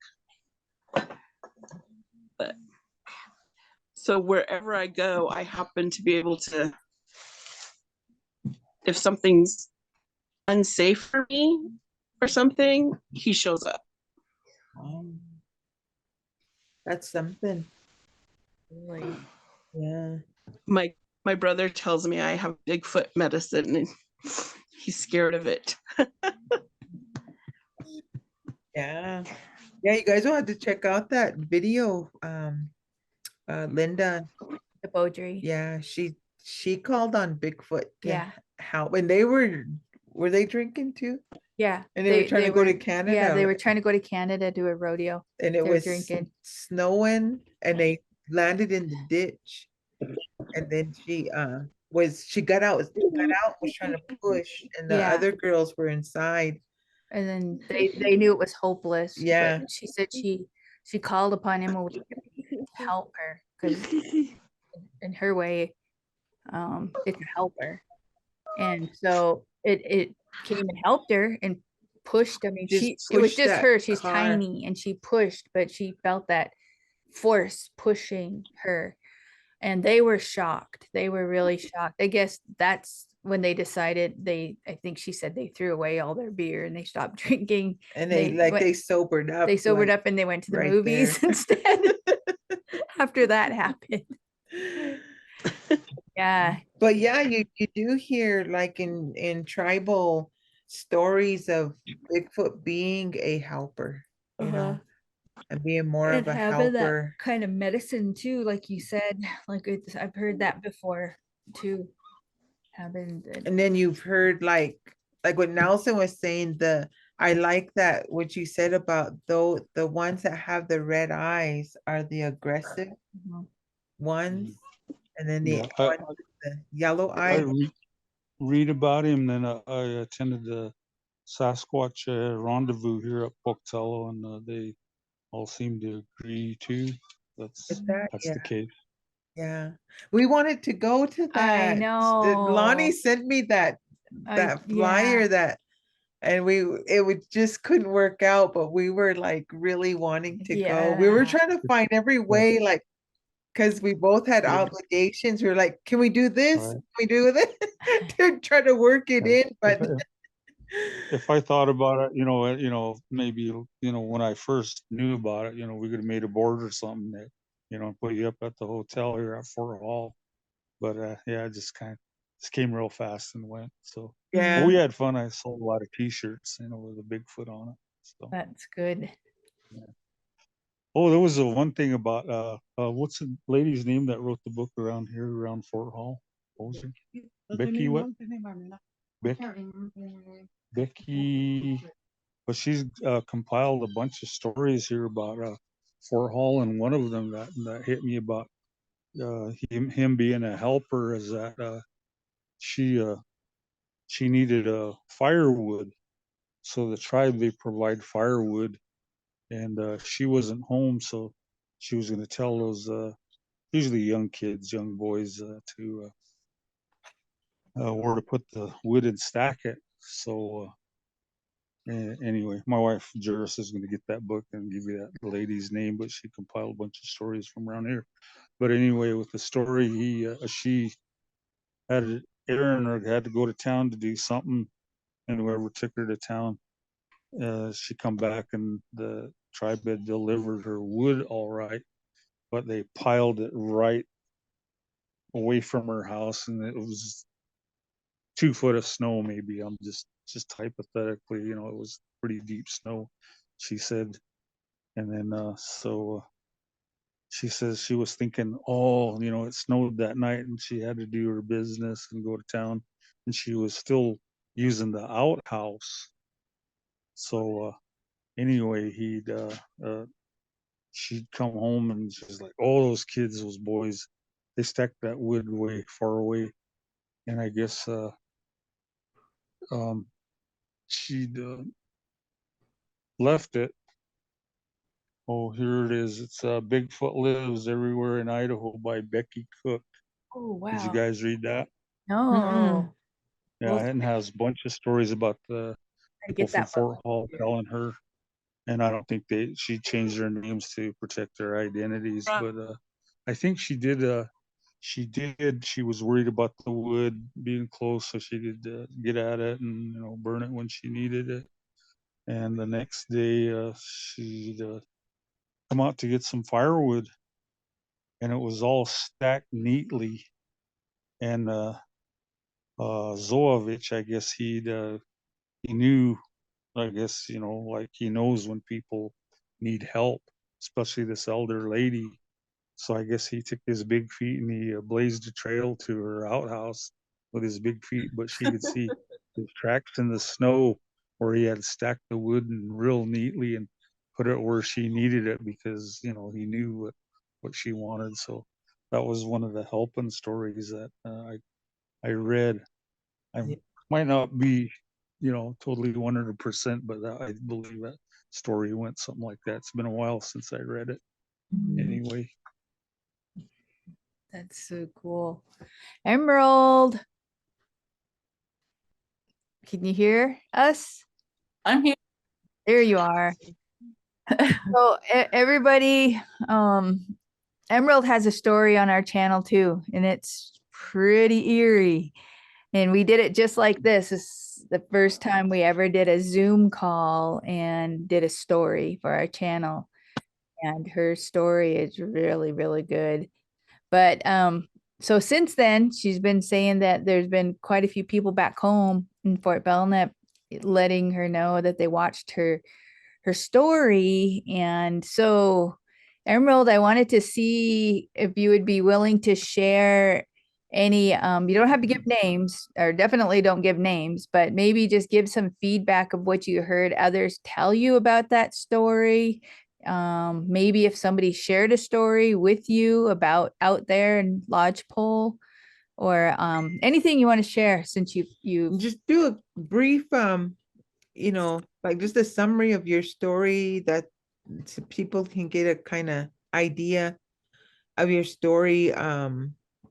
But so wherever I go, I happen to be able to, if something's unsafe for me or something, he shows up. That's something. Really? Yeah. My brother tells me I have Bigfoot medicine, and he's scared of it. Yeah. Yeah, you guys will have to check out that video. Lynda. The Beaudry. Yeah, she called on Bigfoot to Yeah. help. And were they drinking too? Yeah. And they were trying to go to Canada. Yeah, they were trying to go to Canada, do a rodeo. And it They were was drinking. snowing, and they landed in the ditch. And then she got out, was trying to push, and the Yeah. other girls were inside. And then they knew it was hopeless. Yeah. But she said she called upon him to help her, because in her way, it could help her. And so it came and helped her and pushed. I mean, it was pushed just that her. She's car. tiny, and she pushed, but she felt that force pushing her. And they were shocked. They were really shocked. I guess that's when they decided I think she said they threw away all their beer and they stopped drinking. And they sobered up. They sobered up and they went to the movies instead after that happened. Yeah. But yeah, you do hear, like, in tribal stories of Bigfoot being a helper, you know, and being more of a helper. That kind of medicine too, like you said, like I've heard that before too. And then you've heard like what Nelson was saying, I like that what you said about the ones that have the red eyes are the aggressive ones, and then the yellow eyes. I read about him, then I attended the Sasquatch rendezvous here at Pocatello, and they all seem to agree too. That's the case. Yeah, we wanted to go to that. I know. Lonnie sent me that that flyer that, and it would just couldn't work out, but we were like really wanting to go. We were trying to find every way, like, because we both had obligations. We were like, can we do this? Right. Can we do this? To try to work it in, but if I thought about it, maybe, when I first knew about it, we could have made a board or something that, put you up at the hotel here at Fort Hall. But yeah, it just came real fast and went. So yeah, but we had fun. I sold a lot of T-shirts, with a Bigfoot on it. So That's good. yeah. Oh, there was a one thing about what's the lady's name that wrote the book around here around Fort Hall? What was her? Becky what? Becky. But she's compiled a bunch of stories here about Fort Hall, and one of them that hit me about him being a helper is that she needed firewood, so the tribe, they provide firewood, and she wasn't home, so she was going to tell those usually young kids, young boys, to where to put the wood and stack it. So anyway, my wife Juris is going to get that book and give you that lady's name, but she compiled a bunch of stories from around here. But anyway, with the story, she had Aaron or had to go to town to do something, and whoever took her to town, she come back and the tribe had delivered her wood all right, but they piled it right away from her house, and it was 2 foot of snow. Maybe I'm just hypothetically, it was pretty deep snow, she said. And then so she says she was thinking, oh, it snowed that night, and she had to do her business and go to town, and she was still using the outhouse. So anyway, she'd come home, and she's like, oh, those kids, those boys, they stacked that wood way far away. And I guess she'd left it. Oh, here it is. It's Bigfoot Lives Everywhere in Idaho by Becky Cook. Oh, wow. Did you guys read that? No. Yeah, and has a bunch of stories about the people from Fort Hall telling her. And I don't think she changed their names to protect their identities, but I think she did. She was worried about the wood being close, so she could get at it and burn it when she needed it. And the next day, she'd come out to get some firewood, and it was all stacked neatly. And Zoovich, I guess he knew, I guess, like he knows when people need help, especially this elder lady. So I guess he took his big feet and he blazed a trail to her outhouse with his big feet, but she could see his tracks in the snow where he had stacked the wood and real neatly and put it where she needed it, because he knew what she wanted. So that was one of the helping stories that I read. I might not be totally 100%, but I believe that story went something like that. It's been a while since I read it. Anyway. That's so cool. Emerald, can you hear us? I'm here. There you are. So everybody, Emerald has a story on our channel too, and it's pretty eerie. And we did it just like this. This is the first time we ever did a Zoom call and did a story for our channel. And her story is really, really good. But so since then, she's been saying that there's been quite a few people back home in Fort Belknap letting her know that they watched her story. And so, Emerald, I wanted to see if you would be willing to share any, you don't have to give names, or definitely don't give names, but maybe just give some feedback of what you heard others tell you about that story. Maybe if somebody shared a story with you about out there in Lodgepole, or anything you want to share, since you just do a brief like just a summary of your story, that so people can get a kind of idea of your story.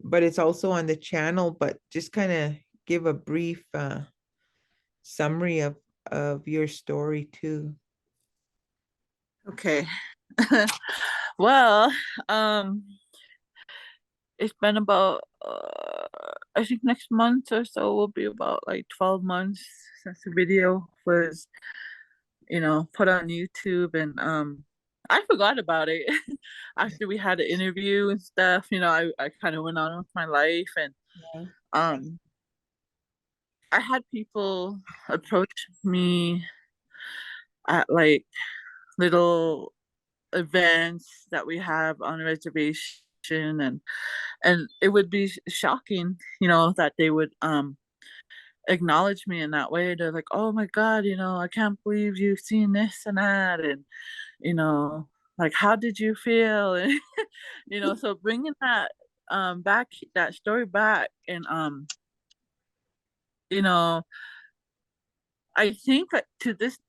But it's also on the channel, but just kind of give a brief summary of your story too. Okay. Well, it's been about I think next month or so will be about like 12 months since the video was, put on YouTube, and I forgot about it after we had an interview and stuff. I kind of went on with my life, and Yeah. um I had people approach me at like little events that we have on a reservation, and it would be shocking, that they would acknowledge me in that way. They're like, oh my god, I can't believe you've seen this and that, and you know like, how did you feel? And so bringing that back, that story back, and you know I think that to this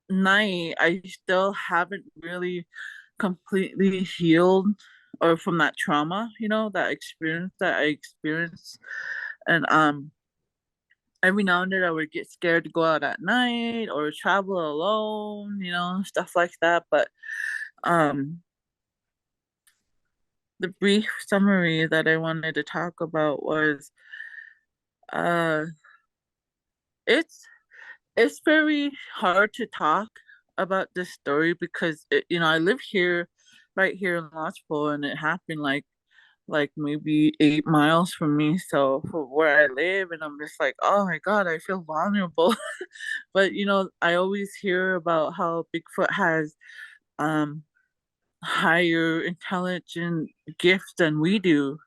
night I still haven't really completely healed, or from that trauma, that experience that I experienced. And every now and then I would get scared to go out at night or travel alone, stuff like that. But um the brief summary that I wanted to talk about was, uh it's it's very hard to talk about this story because I live here, right here in Lodgepole, and it happened like maybe 8 miles from me. So from where I live, and I'm just like, oh my god, I feel vulnerable. But I always hear about how Bigfoot has um higher intelligent gifts than we do,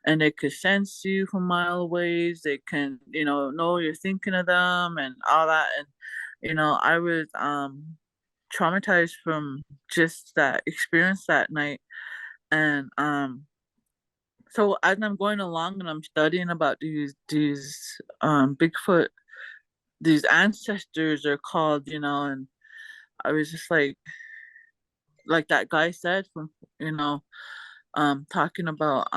and they could sense you from mile away. They can, know you're thinking of them and all that. And I was traumatized from just that experience that night. And so as I'm going along and I'm studying about these Bigfoot, these ancestors are called, and I was just like that guy said, from talking about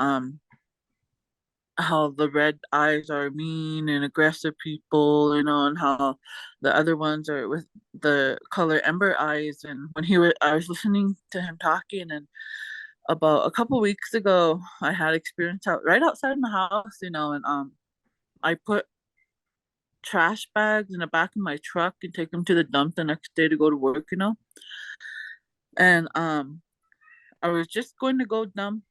how the red eyes are mean and aggressive people, and how the other ones are with the color ember eyes. And when I was listening to him talking, and about a couple weeks ago, I had experience right outside my house, and I put trash bags in the back of my truck and take them to the dump the next day to go to work, and I was just going to go dump.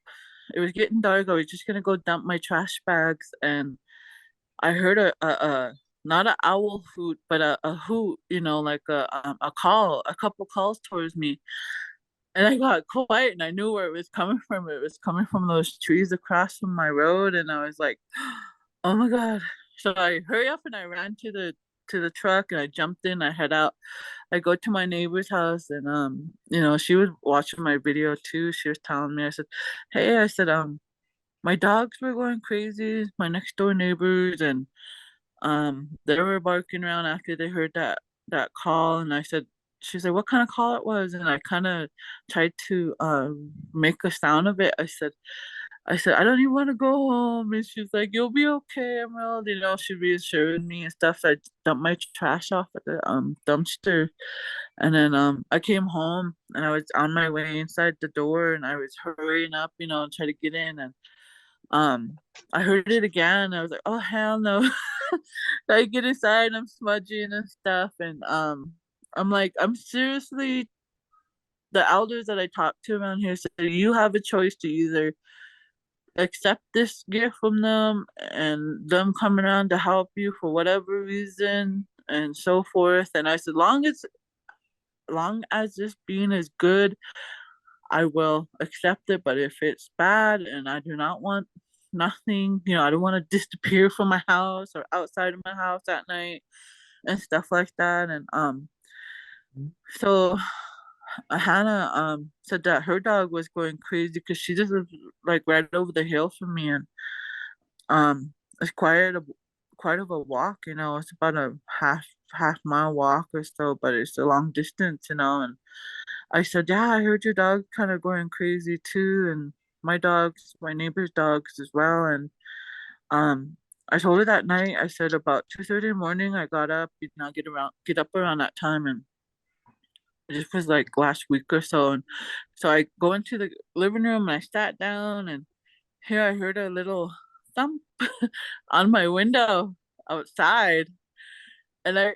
It was getting dark. I was just gonna go dump my trash bags, and I heard a not an owl hoot, but a hoot, like a call, a couple calls towards me. And I got quiet, and I knew where it was coming from. It was coming from those trees across from my road, and I was like, "Oh my god!" So I hurry up and I ran to the truck, and I jumped in. I head out. I go to my neighbor's house, and she was watching my video too. She was telling me, I said, "Hey," I said, my dogs were going crazy, my next door neighbors, and they were barking around after they heard that call. And I said, she said, what kind of call it was? And I kind of tried to make a sound of it. I said, I don't even want to go home. And she's like, you'll be okay, Emerald. She reassured me and stuff. I dumped my trash off at the dumpster. And then I came home, and I was on my way inside the door, and I was hurrying up, and try to get in. And um I heard it again. I was like, oh hell no. I get inside, I'm smudging and stuff. And I'm like, I'm seriously, the elders that I talked to around here said you have a choice to either accept this gift from them and them coming around to help you for whatever reason and so forth. And I said, long as this being is good, I will accept it. But if it's bad and I do not want nothing, I don't want to disappear from my house or outside of my house at night and stuff like that. And so Hannah said that her dog was going crazy because she just lives like right over the hill from me. And it's quite of a walk, it's about a half mile walk or so, but it's a long distance, and I said, yeah, I heard your dog kind of going crazy too, and my neighbor's dogs as well. And I told her that night. I said about 2:30 in the morning. I got up, get up around that time, and it was like last week or so. And so I go into the living room and I sat down, and here I heard a little thump on my window outside, and I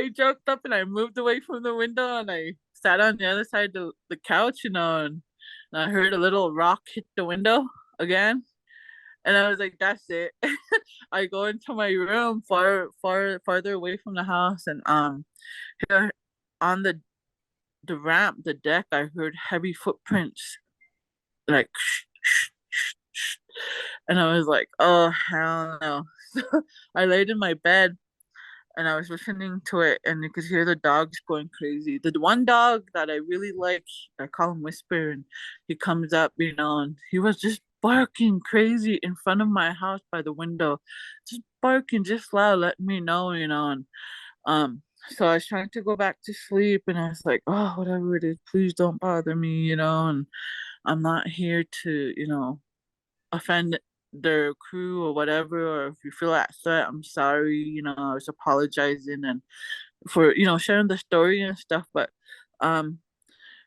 jumped up and I moved away from the window and I sat on the other side of the couch, and I heard a little rock hit the window again. And I was like, that's it. I go into my room farther away from the house, and here on the ramp, the deck, I heard heavy footprints, like and I was like, oh hell no. So I laid in my bed and I was listening to it, and you could hear the dogs going crazy. The one dog that I really like, I call him Whisper, and he comes up, and he was just barking crazy in front of my house by the window, just barking just loud, letting me know, and so I was trying to go back to sleep, and I was like, oh, whatever it is, please don't bother me, and I'm not here to, offend their crew or whatever, or if you feel that threat, I'm sorry, I was apologizing and for, sharing the story and stuff. But um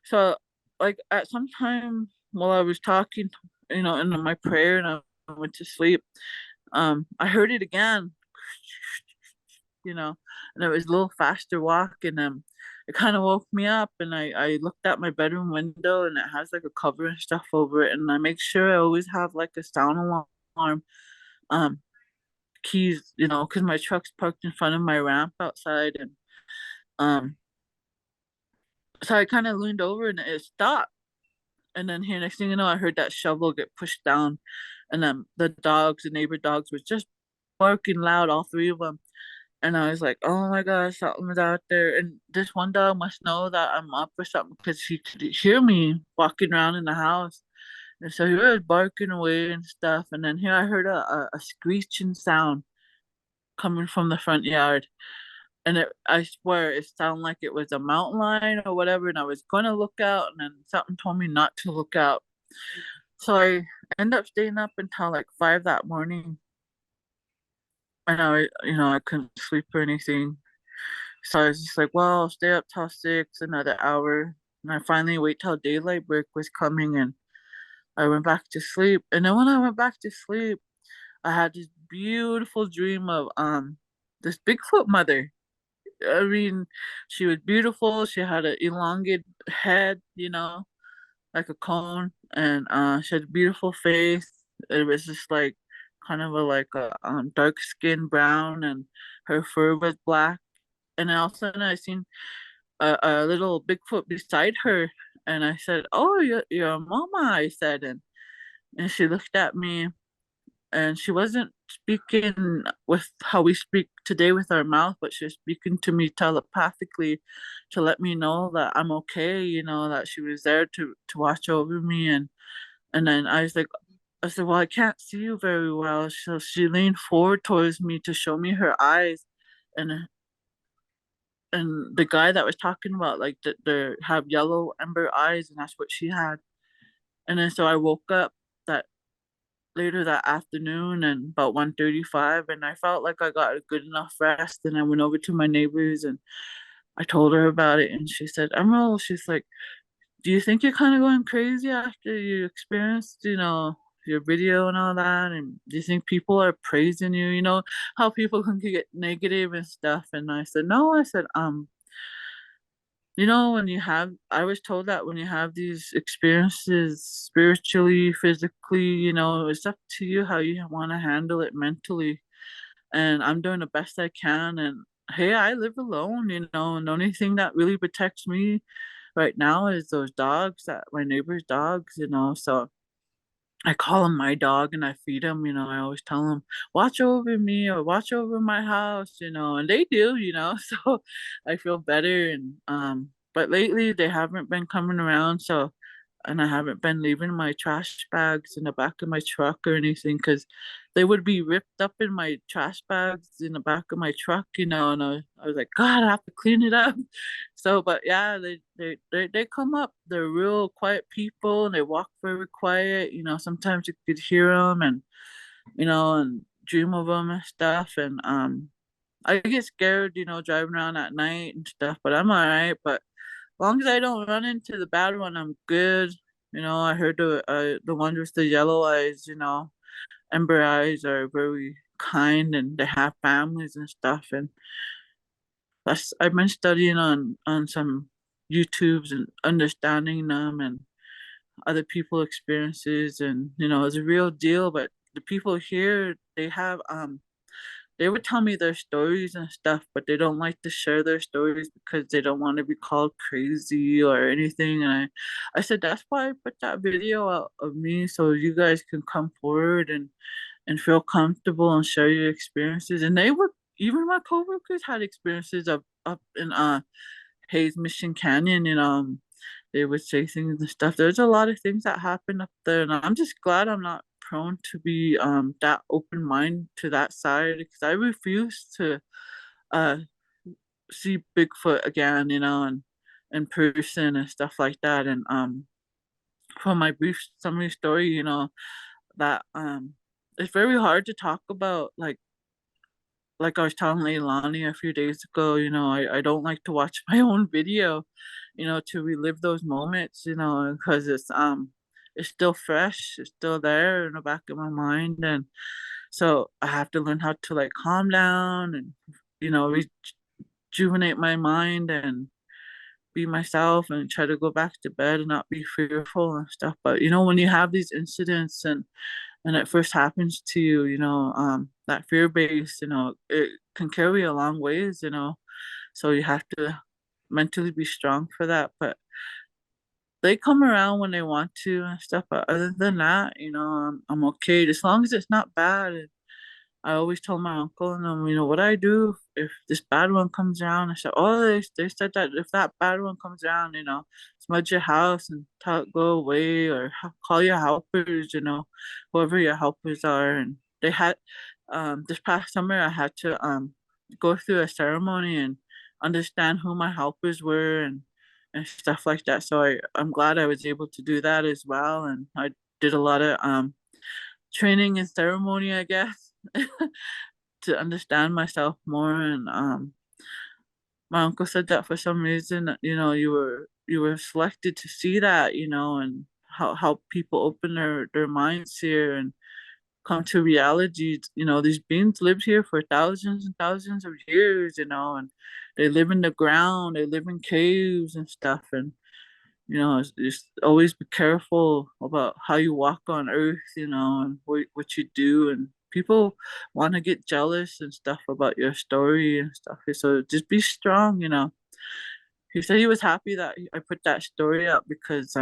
so like at some time while I was talking, in my prayer and I went to sleep, I heard it again, you know, and it was a little faster walk, and it kind of woke me up, and I looked at my bedroom window, and it has like a cover and stuff over it, and I make sure I always have like a sound alarm, um keys, because my truck's parked in front of my ramp outside, and um so I kind of leaned over and it stopped, and then here next thing you know, I heard that shovel get pushed down, and then the neighbor dogs were just barking loud, all three of them. And I was like, oh my gosh, something's out there. And this one dog must know that I'm up or something because he could hear me walking around in the house. And so he was barking away and stuff. And then here I heard a screeching sound coming from the front yard. And I swear it sounded like it was a mountain lion or whatever. And I was going to look out, and then something told me not to look out. So I ended up staying up until like 5 that morning. And I couldn't sleep or anything. So I was just like, well, I'll stay up till 6, another hour. And I finally wait till daylight break was coming, and I went back to sleep. And then when I went back to sleep, I had this beautiful dream of this Bigfoot mother. I mean, she was beautiful. She had an elongated head, like a cone, and she had a beautiful face. It was just like kind of like a dark skin brown, and her fur was black. And then all of a sudden, I seen a little Bigfoot beside her, and I said, "Oh, your mama," I said, and she looked at me, and she wasn't speaking with how we speak today with our mouth, but she was speaking to me telepathically to let me know that I'm okay, that she was there to watch over me. And then I said, well, I can't see you very well. So she leaned forward towards me to show me her eyes, and the guy that was talking about like the have yellow ember eyes, and that's what she had. And then so I woke up that later that afternoon and about 1:35, and I felt like I got a good enough rest, and I went over to my neighbors and I told her about it, and she said, Emerald, she's like, do you think you're kind of going crazy after you experienced, your video and all that? And do you think people are praising you? You know how people can get negative and stuff. And I said, no, I said, I was told that when you have these experiences spiritually, physically, it's up to you how you want to handle it mentally. And I'm doing the best I can. And hey, I live alone, and the only thing that really protects me right now is those dogs, that my neighbor's dogs. So I call him my dog and I feed him. I always tell him, watch over me or watch over my house, and they do. So I feel better. And but lately they haven't been coming around, and I haven't been leaving my trash bags in the back of my truck or anything, because they would be ripped up in my trash bags in the back of my truck, and I was like, God, I have to clean it up. So, but yeah, they come up. They're real quiet people, and they walk very quiet. Sometimes you could hear them, and and dream of them and stuff. And I get scared, driving around at night and stuff, but I'm all right. But as long as I don't run into the bad one, I'm good. I heard the ones with the yellow eyes, ember eyes are very kind and they have families and stuff. And I've been studying on some YouTubes and understanding them and other people experiences, and it's a real deal. But the people here, they would tell me their stories and stuff, but they don't like to share their stories because they don't want to be called crazy or anything. And I said that's why I put that video out of me, so you guys can come forward and feel comfortable and share your experiences. And they were, even my coworkers had experiences up in Hayes Mission Canyon, they would say things and stuff. There's a lot of things that happen up there, and I'm just glad I'm not prone to be that open mind to that side, because I refuse to uh see Bigfoot again, and in person and stuff like that. And for my brief summary story, that it's very hard to talk about, like I was telling Lailani a few days ago, I don't like to watch my own video, to relive those moments, because it's still fresh, it's still there in the back of my mind. And so I have to learn how to like calm down and, rejuvenate my mind and be myself and try to go back to bed and not be fearful and stuff. But when you have these incidents and it first happens to you, that fear base, it can carry a long ways, so you have to mentally be strong for that. But they come around when they want to and stuff. But other than that, I'm okay as long as it's not bad. I always tell my uncle and them, what I do if this bad one comes around. I said, oh, they said that if that bad one comes around, smudge your house and tell it go away, or call your helpers, whoever your helpers are. And they had, this past summer, I had to go through a ceremony and understand who my helpers were and stuff like that. So I'm glad I was able to do that as well. And I did a lot of training and ceremony, I guess, to understand myself more. And my uncle said that for some reason, you were selected to see that, and how people open their minds here and come to reality. These beings lived here for thousands and thousands of years, and they live in the ground, they live in caves and stuff. And just always be careful about how you walk on earth, and what you do. And people want to get jealous and stuff about your story and stuff. So just be strong, He said he was happy that I put that story up because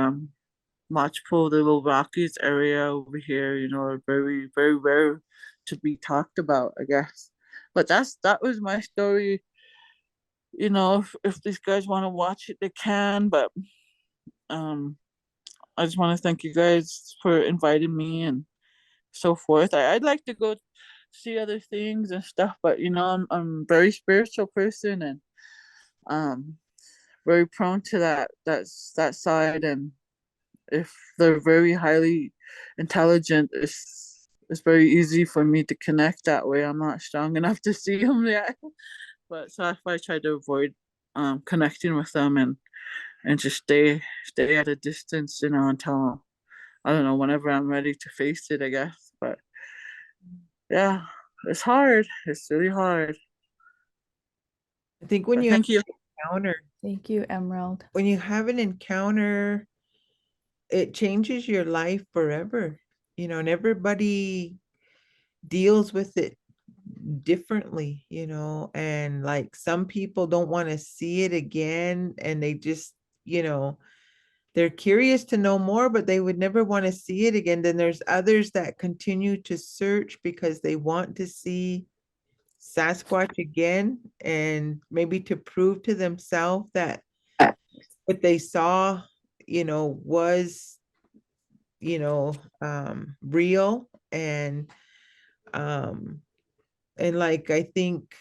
Lodgepole, the little Rockies area over here, are very, very rare to be talked about, I guess. But that was my story. If these guys want to watch it, they can. But um I just want to thank you guys for inviting me and so forth. I'd like to go see other things and stuff, but I'm a very spiritual person and um very prone to that side. And if they're very highly intelligent, it's very easy for me to connect that way. I'm not strong enough to see them yet, but so that's why I try to avoid connecting with them and just stay at a distance, until I don't know, whenever I'm ready to face it, I guess. But yeah, it's hard. It's really hard. I think when But you have thank you. an encounter, Thank you, Emerald. when you have an encounter, it changes your life forever, and everybody deals with it differently, and like some people don't want to see it again and they just, they're curious to know more, but they would never want to see it again. Then there's others that continue to search because they want to see Sasquatch again, and maybe to prove to themselves that what they saw, was, real. Um and like I think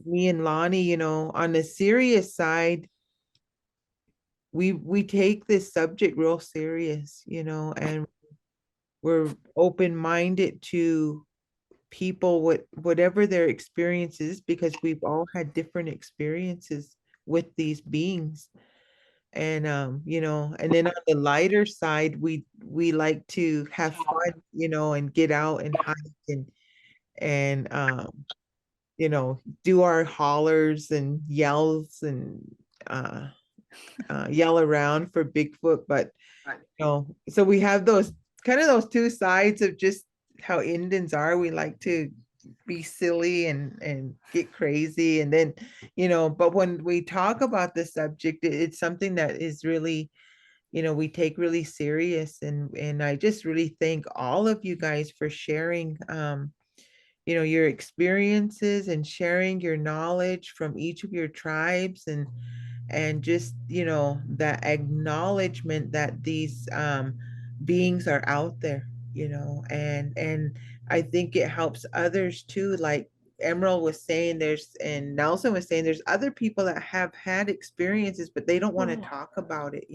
me and Lonnie, on the serious side, we take this subject real serious, and we're open-minded to people, whatever their experience is, because we've all had different experiences with these beings. And and then on the lighter side, we like to have fun, and get out and hike and do our hollers and yells and uh yell around for Bigfoot. But so we have those two sides of just how Indians are. We like to be silly and get crazy, and then but when we talk about the subject, it's something that is really, we take really serious. And I just really thank all of you guys for sharing your experiences and sharing your knowledge from each of your tribes, and just that acknowledgement that these beings are out there, and I think it helps others too. Like Emerald was saying, and Nelson was saying, there's other people that have had experiences, but they don't want to talk about it,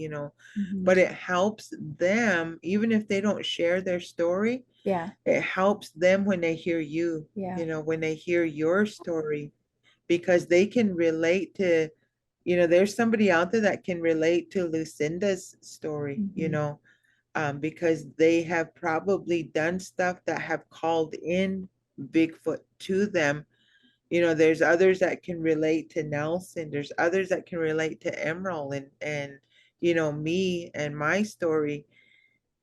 but it helps them, even if they don't share their story. Yeah. It helps them when they hear you, Yeah. when they hear your story, because they can relate to, there's somebody out there that can relate to LuCinda's story, because they have probably done stuff that have called in Bigfoot to them. There's others that can relate to Nelson. There's others that can relate to Emerald and me and my story.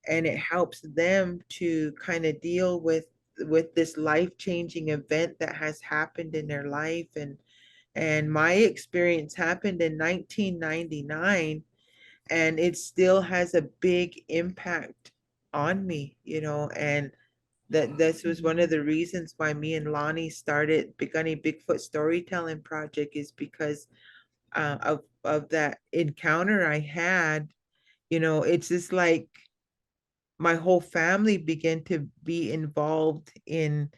And it helps them to kind of deal with this life-changing event that has happened in their life. And my experience happened in 1999, and it still has a big impact on me, and that this was one of the reasons why me and Lonnie started Pikuni Bigfoot Storytelling Project, is because of that encounter I had. It's just like my whole family began to be involved in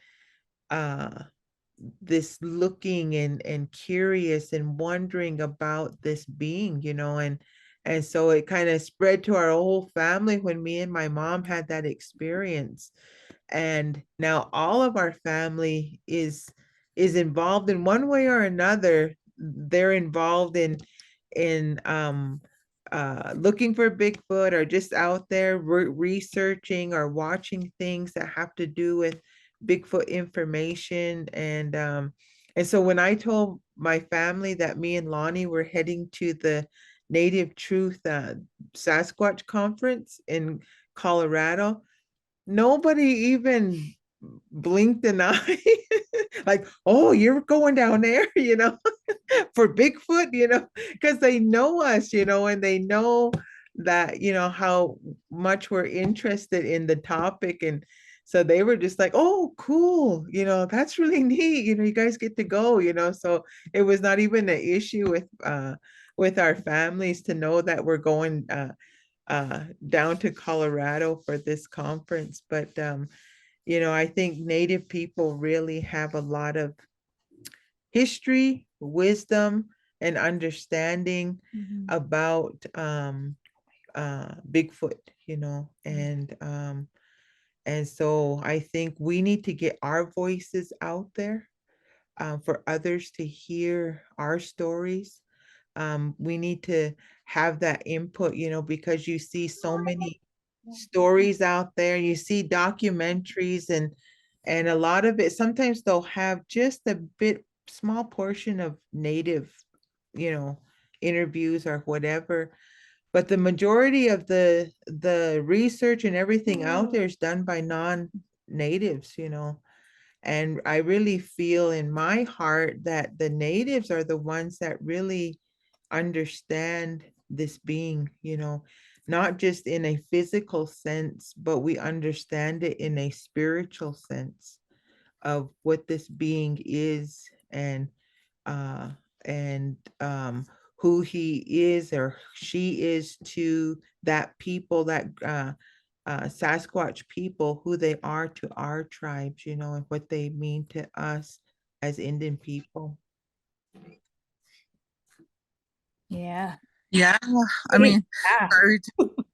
uh this looking and curious and wondering about this being, and so it kind of spread to our whole family when me and my mom had that experience. And now all of our family is involved in one way or another. They're involved in looking for Bigfoot, or just out there researching or watching things that have to do with Bigfoot information. And so when I told my family that me and Lonnie were heading to the Native Truth Sasquatch conference in Colorado, nobody even blinked an eye. Like, oh, you're going down there, for Bigfoot, because they know us, and they know that, how much we're interested in the topic. And so they were just like, oh, cool, that's really neat, you guys get to go, so it was not even an issue with our families to know that we're going down to Colorado for this conference. But I think Native people really have a lot of history, wisdom, and understanding about Bigfoot, and so I think we need to get our voices out there, for others to hear our stories. We need to have that input, because you see so many stories out there. You see documentaries, and a lot of it, sometimes they'll have just a bit small portion of Native, you know, interviews or whatever. But the majority of the research and everything out there is done by non-natives, and I really feel in my heart that the natives are the ones that really understand this being, not just in a physical sense, but we understand it in a spiritual sense of what this being is, uh and who he is or she is to that people, that Sasquatch people, who they are to our tribes, and what they mean to us as Indian people. Yeah. Yeah, I mean, Yeah. sorry to-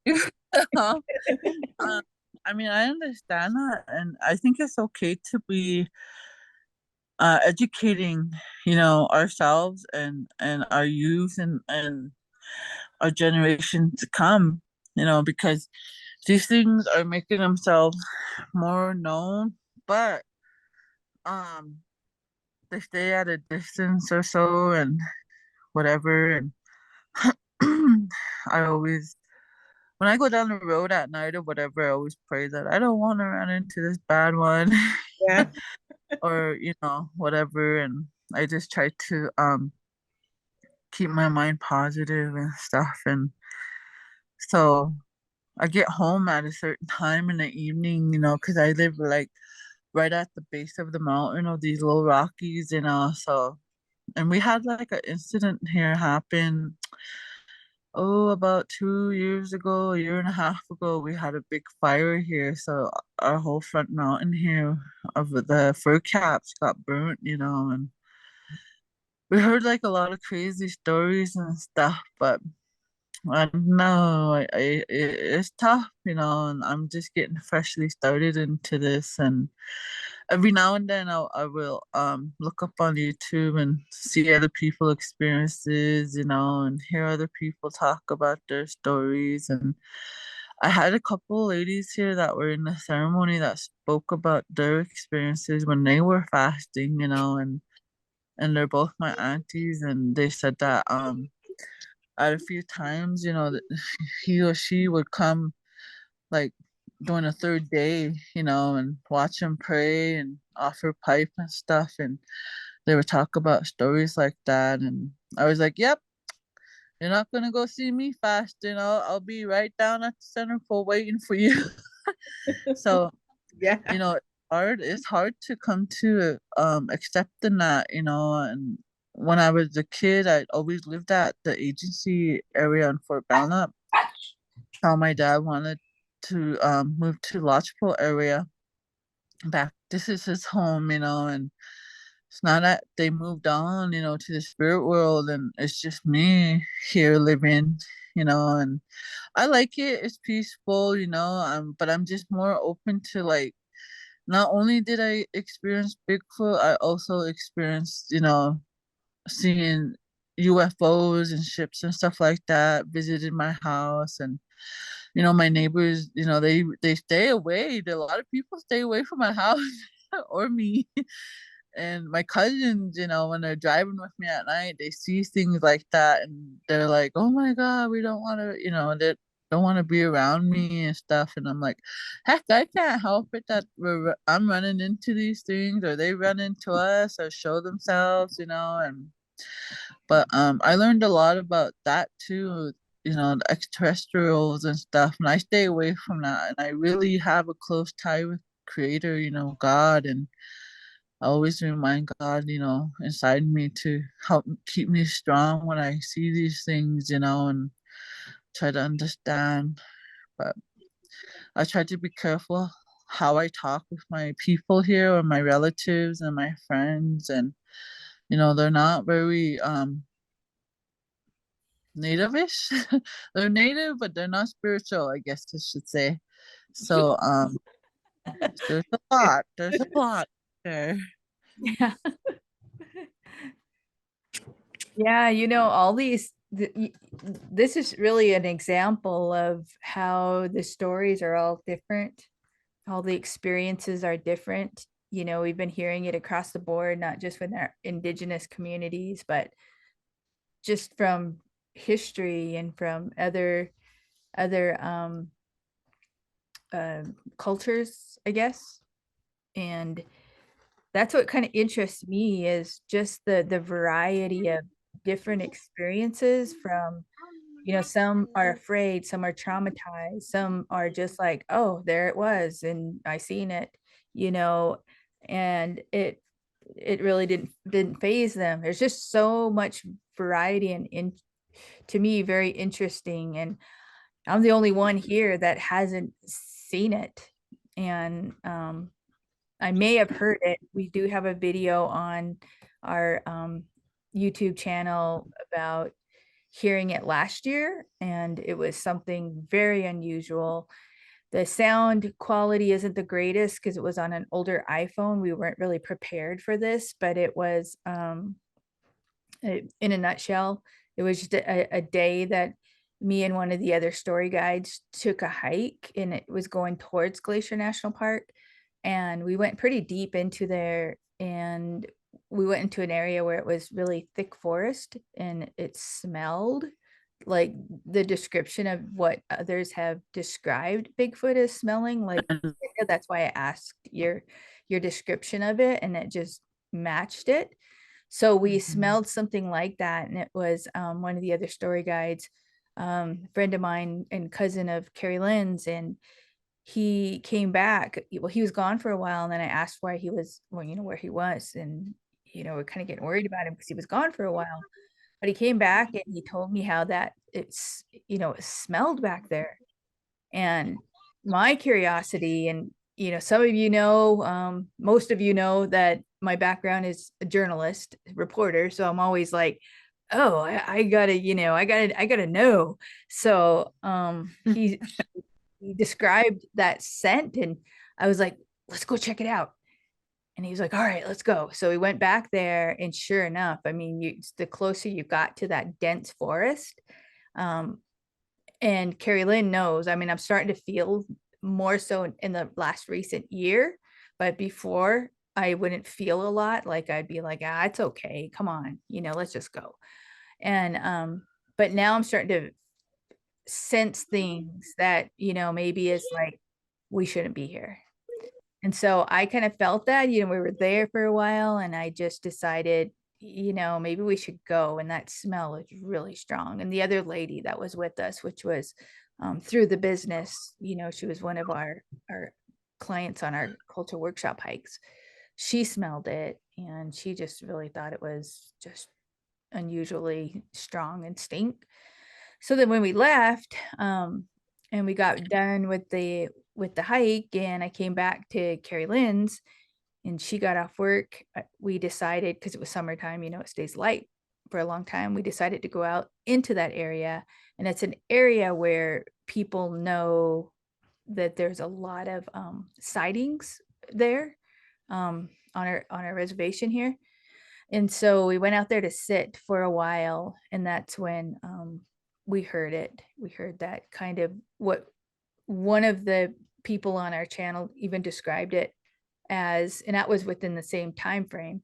uh, I mean, I understand that, and I think it's okay to be educating, ourselves and our youth and our generation to come, because these things are making themselves more known, but um, they stay at a distance or so and whatever. And I always, when I go down the road at night or whatever, I always pray that I don't want to run into this bad one Yeah. or, whatever. And I just try to keep my mind positive and stuff. And so I get home at a certain time in the evening, because I live like right at the base of the mountain of these little Rockies, so, and we had like an incident here happen, about 2 years ago, a year and a half ago, we had a big fire here. So our whole front mountain here of the fur caps got burnt, and we heard like a lot of crazy stories and stuff, but I don't know. It's tough, and I'm just getting freshly started into this. And every now and then I will look up on YouTube and see other people experiences, and hear other people talk about their stories. And I had a couple ladies here that were in the ceremony that spoke about their experiences when they were fasting, and they're both my aunties, and they said that at a few times, that he or she would come like during the third day, and watch him pray and offer pipe and stuff, and they would talk about stories like that, and I was like, "Yep, you're not gonna go see me fast, I'll be right down at the centerfold waiting for you." So, Yeah. It's hard to come to accepting that, and when I was a kid, I always lived at the agency area in Fort Belknap. How my dad wanted to move to Lodgepole area back. This is his home, and it's not that they moved on, to the spirit world, and it's just me here living, and I like it. It's peaceful, but I'm just more open to like, not only did I experience Bigfoot, I also experienced, seeing UFOs and ships and stuff like that, visited my house, and my neighbors, they stay away. A lot of people stay away from my house or me. And my cousins, when they're driving with me at night, they see things like that and they're like, "Oh my God, we don't want to," they don't want to be around me and stuff. And I'm like, heck, I can't help it that I'm running into these things, or they run into us or show themselves, and but I learned a lot about that too, the extraterrestrials and stuff, and I stay away from that. And I really have a close tie with Creator, God, and I always remind God, inside me to help keep me strong when I see these things, and try to understand. But I try to be careful how I talk with my people here, or my relatives and my friends, and they're not very native-ish. They're native, but they're not spiritual, I guess I should say. So there's a lot. There's a lot there. Yeah. Yeah, all these this is really an example of how the stories are all different. All the experiences are different. We've been hearing it across the board, not just with our indigenous communities, but just from history and from other cultures, I guess. And that's what kind of interests me, is just the variety of different experiences from, some are afraid, some are traumatized, some are just like, oh, there it was and I seen it, you know, and it really didn't phase them. There's just so much variety, and to me very interesting. And I'm the only one here that hasn't seen it. And I may have heard it. We do have a video on our YouTube channel about hearing it last year, and it was something very unusual. The sound quality isn't the greatest because it was on an older iPhone. We weren't really prepared for this, but it was, in a nutshell, it was just a day that me and one of the other story guides took a hike, and it was going towards Glacier National Park. And we went pretty deep into there, and we went into an area where it was really thick forest, and it smelled like the description of what others have described Bigfoot as smelling like. That's why I asked your description of it, and it just matched it. So we smelled something like that, and it was one of the other story guides, friend of mine and cousin of Carrie Lynn's, and he came back. Well, he was gone for a while, and then I asked why he was, well, where he was, and we're kind of getting worried about him because he was gone for a while. But he came back and he told me how that it's, it smelled back there. And my curiosity, and some of most of that my background is a journalist, reporter, so I'm always like, oh, I gotta, I gotta know. So he described that scent, and I was like, let's go check it out. And he was like, all right, let's go. So we went back there, and sure enough, I mean, the closer you got to that dense forest, and Carrie Lynn knows, I mean, I'm starting to feel more so in the last recent year, but before I wouldn't feel a lot. Like I'd be like, it's okay. Come on, let's just go. And, but now I'm starting to sense things that, maybe it's like, we shouldn't be here. And so I kind of felt that, we were there for a while, and I just decided, maybe we should go. And that smell was really strong. And the other lady that was with us, which was through the business, she was one of our clients on our culture workshop hikes. She smelled it, and she just really thought it was just unusually strong and stink. So then when we left, and we got done with the hike, and I came back to Carrie Lynn's, and she got off work, we decided, because it was summertime, it stays light for a long time, we decided to go out into that area. And it's an area where people know that there's a lot of sightings there, on our reservation here. And so we went out there to sit for a while, and that's when we heard it. We heard that kind of what one of the people on our channel even described it as, and that was within the same time frame.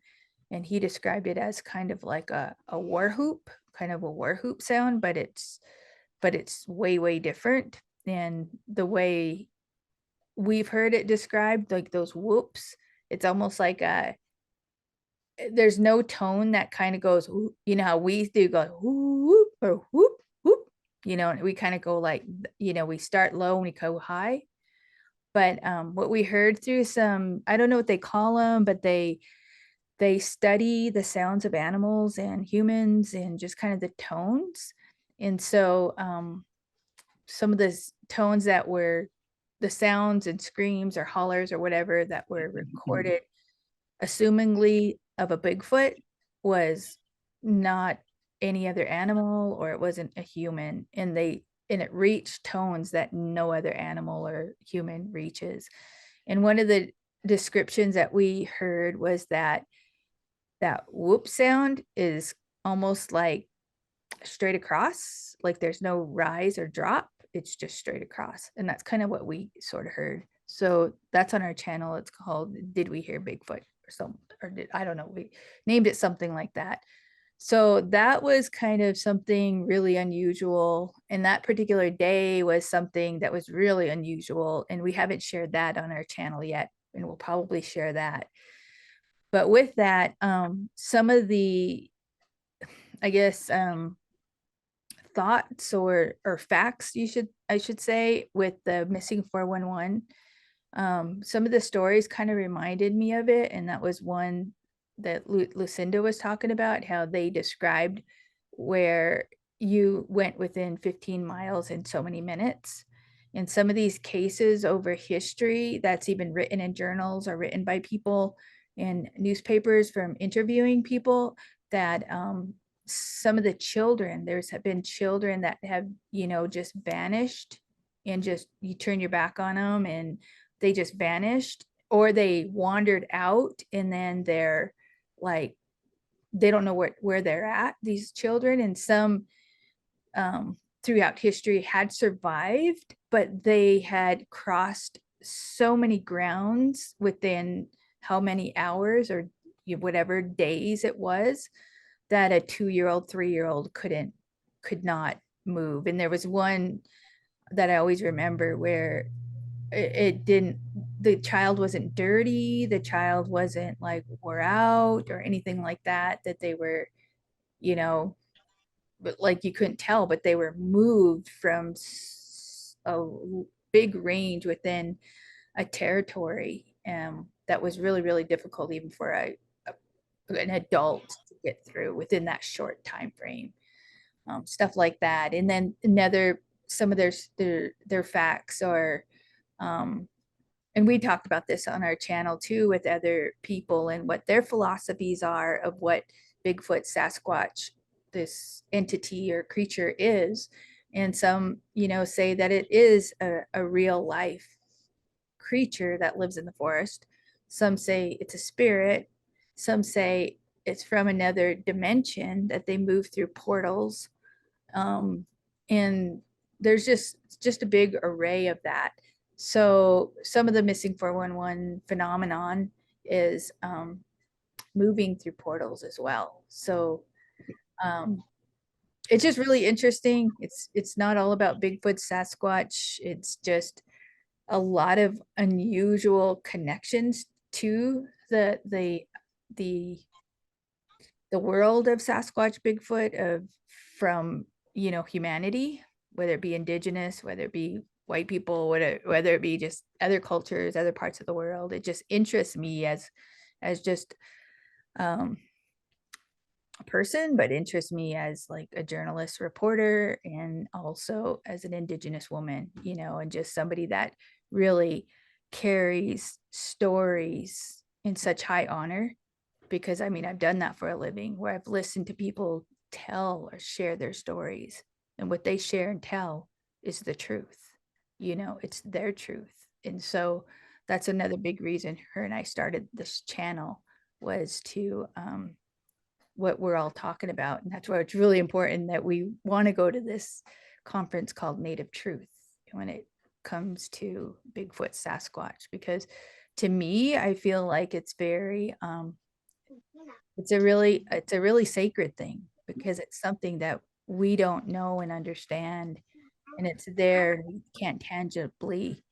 And he described it as kind of like a war whoop, kind of a war whoop sound, but it's way, way different than the way we've heard it described, like those whoops. It's almost like there's no tone that kind of goes, how we do go whoop or whoop, whoop, and we kind of go like, we start low and we go high. But what we heard through some, I don't know what they call them, but they study the sounds of animals and humans and just kind of the tones. And so some of the tones that were the sounds and screams or hollers or whatever that were recorded, assumingly of a Bigfoot, was not any other animal, or it wasn't a human. And it reached tones that no other animal or human reaches. And one of the descriptions that we heard was that whoop sound is almost like straight across, like there's no rise or drop, it's just straight across. And that's kind of what we sort of heard. So that's on our channel. It's called Did We Hear Bigfoot? I don't know, we named it something like that. So that was kind of something really unusual, and that particular day was something that was really unusual, and we haven't shared that on our channel yet, and we'll probably share that. But with that, some of the, I guess, thoughts or facts, I should say, with the missing 411, some of the stories kind of reminded me of it. And that was one that LuCinda was talking about, how they described where you went within 15 miles in so many minutes. And some of these cases over history, that's even written in journals or written by people in newspapers from interviewing people, that some of the children, there's been children that have, just vanished and just you turn your back on them and they just vanished, or they wandered out and then they're like, they don't know where they're at, these children. And some throughout history had survived, but they had crossed so many grounds within how many hours or whatever days it was, that a 2-year-old, 3-year-old could not move. And there was one that I always remember where it didn't, the child wasn't dirty, the child wasn't like wore out or anything like that, that they were, you know, but like you couldn't tell, but they were moved from a big range within a territory that was really, really difficult even for an adult to get through within that short time frame. Stuff like that. And then some of their facts are, and we talked about this on our channel too with other people and what their philosophies are of what Bigfoot, Sasquatch, this entity or creature is. And some, say that it is a real life creature that lives in the forest. Some say it's a spirit. Some say it's from another dimension, that they move through portals. And there's just a big array of that. So some of the missing 411 phenomenon is moving through portals as well. So it's just really interesting. It's not all about Bigfoot, Sasquatch. It's just a lot of unusual connections to the world of Sasquatch, Bigfoot, from humanity, whether it be indigenous, whether it be white people, whether it be just other cultures, other parts of the world. It just interests me as just a person, but interests me as like a journalist, reporter, and also as an indigenous woman, and just somebody that really carries stories in such high honor. Because I've done that for a living, where I've listened to people tell or share their stories, and what they share and tell is the truth. It's their truth. And so that's another big reason her and I started this channel, was to what we're all talking about. And that's why it's really important that we want to go to this conference called Native Truth when it comes to Bigfoot, Sasquatch, because to me, I feel like it's very it's a really sacred thing, because it's something that we don't know and understand, and it's there, and we can't tangibly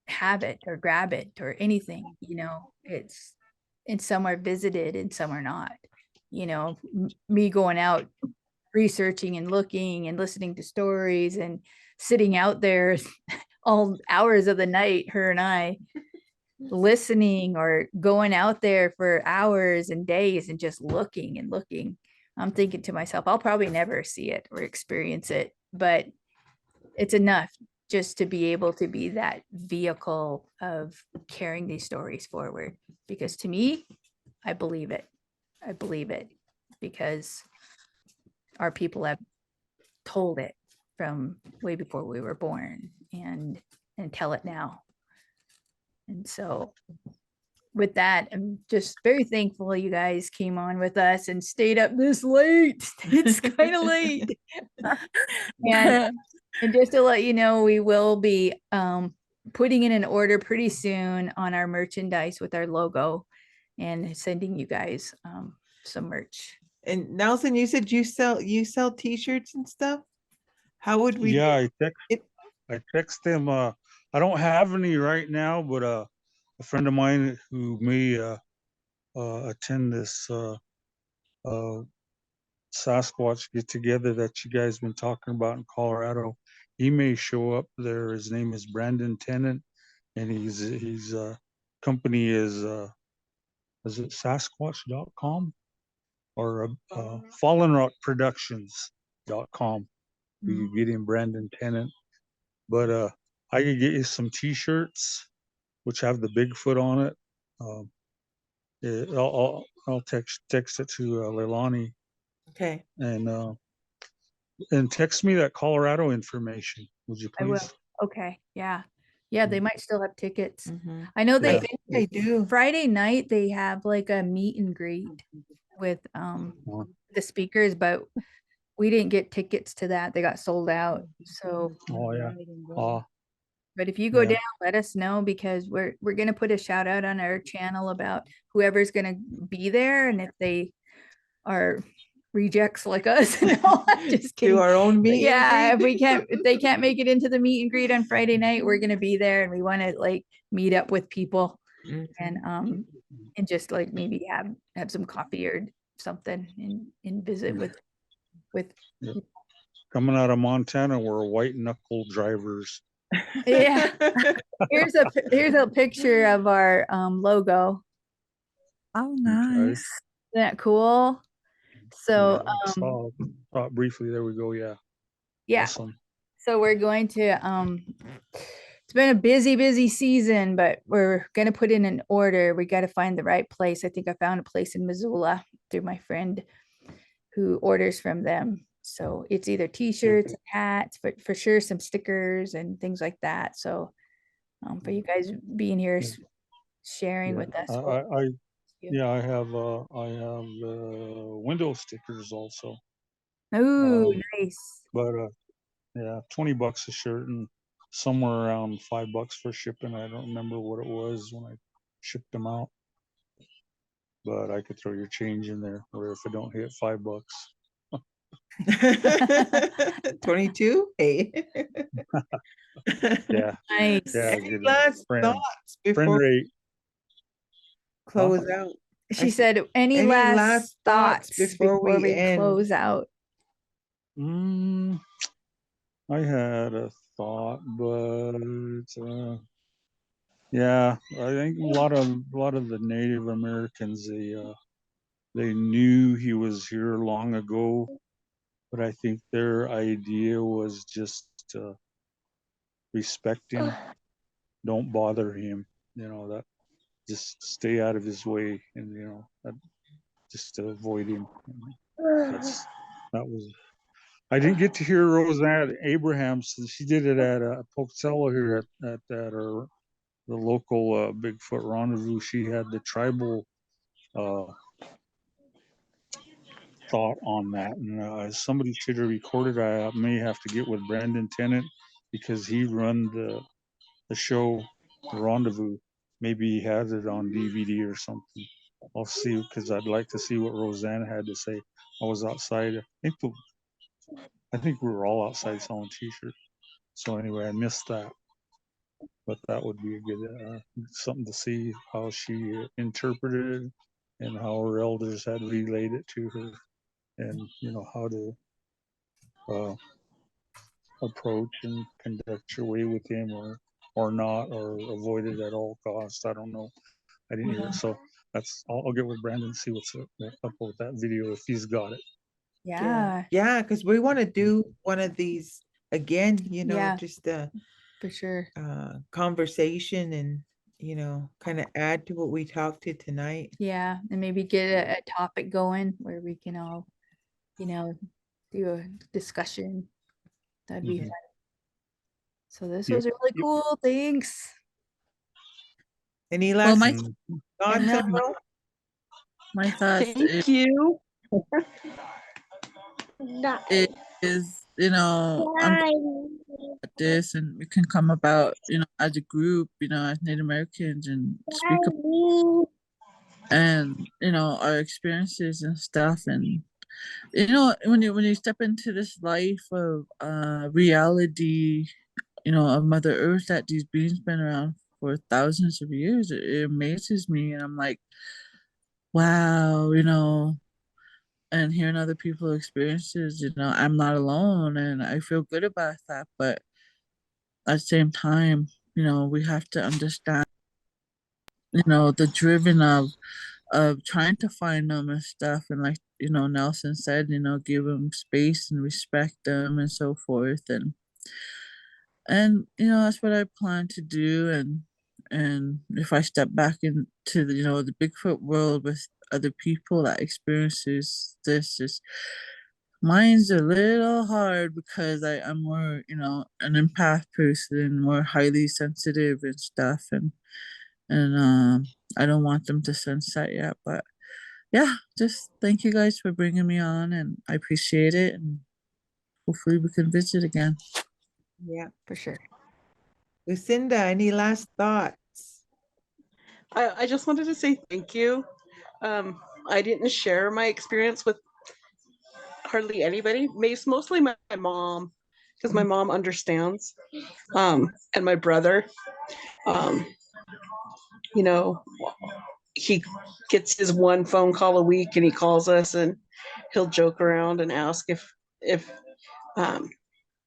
have it or grab it or anything. It's, and some are visited and some are not. Me going out researching and looking and listening to stories and sitting out there all hours of the night, her and I, listening or going out there for hours and days and just looking and looking. I'm thinking to myself, I'll probably never see it or experience it, but it's enough just to be able to be that vehicle of carrying these stories forward. Because to me, I believe it. I believe it because our people have told it from way before we were born, and tell it now. And so with that, I'm just very thankful you guys came on with us and stayed up this late. It's kind of late. And just to let you know, we will be putting in an order pretty soon on our merchandise with our logo, and sending you guys some merch. And Nelson, you said you sell t-shirts and stuff. How would we? Yeah, I text them. I don't have any right now, but a friend of mine who may attend this Sasquatch get together that you guys been talking about in Colorado, he may show up there. His name is Brandon Tennant, and he's company is it Sasquatch.com or FallenRockProductions.com. You can get him Brandon Tennant. But I could get you some T-shirts which have the Bigfoot on it. I'll text it to Lailani. Okay. And and text me that Colorado information, would you I will. please? Okay. Yeah. Yeah, they might still have tickets. Mhm. I know I they think they do. Friday night they have like a meet and greet with Well, the speakers, but we didn't get tickets to that. They got sold out. So, oh yeah. but if you go Yeah. down, let us know because we're gonna put a shout out on our channel about whoever's gonna be there, and if they are rejects like us, no, I'm just kidding. Do our own But meet. yeah, if they can't make it into the meet and greet on Friday night, we're gonna be there, and we want to like meet up with people and just like maybe have some coffee or something and visit with Yeah. Coming out of Montana, we're white knuckle drivers. yeah. Here's a picture of our logo. Oh, nice. Isn't that cool? So Yeah, saw it briefly. There we go. Yeah. yeah. Awesome. So we're going to it's been a busy season, but we're gonna put in an order. We got to find the right place. I think I found a place in Missoula through my friend who orders from them. So it's either t-shirts and hats, but for sure some stickers and things like that. So for you guys being here sharing with us. I have window stickers also. Oh, nice. But yeah, $20 a shirt and somewhere around $5 for shipping. I don't remember what it was when I shipped them out. But I could throw your change in there, or if I don't hit $5. 22. Hey. Yeah. Nice. Yeah. Any last thoughts Friend before we rate. close out? She said, any last thoughts before we end? close out? I had a thought, but yeah, I think a lot of the Native Americans they knew he was here long ago, but I think their idea was just respect him, don't bother him, that just stay out of his way, and that, just to avoid him. That was. I didn't get to hear Roseanne Abrams. She did it at Pocatello here at the local Bigfoot rendezvous. She had the tribal thought on that, and somebody should have recorded. I may have to get with Brandon Tennant because he run the show, the rendezvous. Maybe he has it on DVD or something. I'll see, because I'd like to see what Roseanne had to say. I was outside. I think we were all outside selling T-shirts. So anyway, I missed that, but that would be a good something to see how she interpreted it and how her elders had relayed it to her, and how to approach and conduct your way with him, or not, or avoid it at all costs. I don't know. I didn't hear it, so I'll get with Brandon and see what's up with that video if he's got it. Yeah. Yeah, because we want to do one of these again, Yeah. just For sure. conversation and, kind of add to what we talked to tonight. Yeah. And maybe get a topic going where we can all, do a discussion. That'd be fun. So this was really cool. Thanks. Any Well, last my thoughts, yeah, Emerald? my thoughts Thank you. is, I'm glad at this, and we can come about, as a group, as Native Americans, and speak about, and our experiences and stuff, and when you step into this life of reality, of Mother Earth, that these beings been around for thousands of years, it amazes me, and I'm like, wow, and hearing other people's experiences, I'm not alone, and I feel good about that. But at the same time, we have to understand, the driven of trying to find them and stuff, and like Nelson said, give them space and respect them and so forth, and that's what I plan to do, and if I step back into the Bigfoot world with other people that experiences this, is Mine's a little hard because I'm more, an empath person, more highly sensitive and stuff, and I don't want them to sense that yet. But yeah, just thank you guys for bringing me on, and I appreciate it, and hopefully we can visit again. Yeah. For sure. LuCinda, any last thoughts? I just wanted to say thank you. I didn't share my experience with hardly anybody, mostly my mom, because my mom understands, and my brother. Um, you know, he gets his one phone call a week, and he calls us, and he'll joke around and ask if um,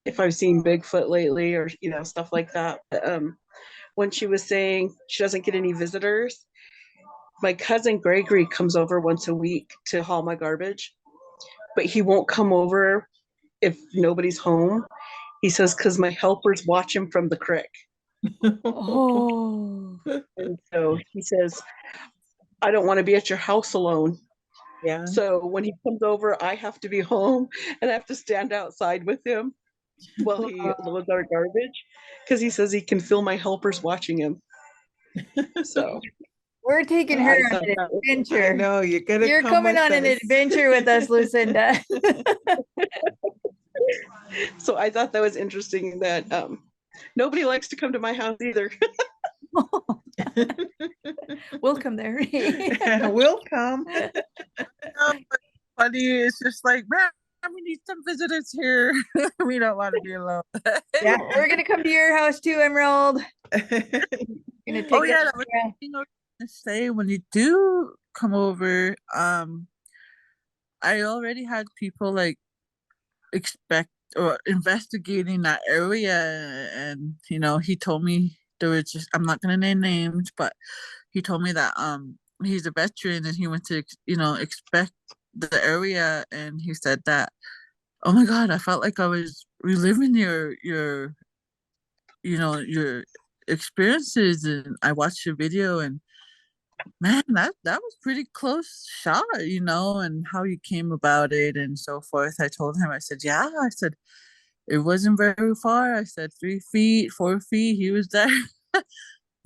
if I've seen Bigfoot lately, or stuff like that. When she was saying she doesn't get any visitors, my cousin Gregory comes over once a week to haul my garbage, but he won't come over if nobody's home. He says, because my helpers watch him from the creek. Oh. And so he says, I don't want to be at your house alone. Yeah. So when he comes over, I have to be home, and I have to stand outside with him while he loads our garbage, because he says he can feel my helpers watching him. So We're taking her I on thought an that was- adventure. I know You're come coming with on an us. adventure with us, LuCinda. So I thought that was interesting that nobody likes to come to my house either. We'll come there. We'll come. Funny, it's just like, man, we need some visitors here. We don't want to be alone. Yeah. We're gonna come to your house too, Emerald. Gonna take Oh us yeah, that was around. the thing I was gonna say. When you do come over, I already had people like expect or investigating that area, and he told me there was just, I'm not gonna name names, but he told me that he's a veteran and he went to expect the area, and he said that, oh my god, I felt like I was reliving your experiences, and I watched your video, and man, that was pretty close shot, and how you came about it and so forth. I told him, I said, yeah, I said, it wasn't very far. I said 3 feet, 4 feet, he was there.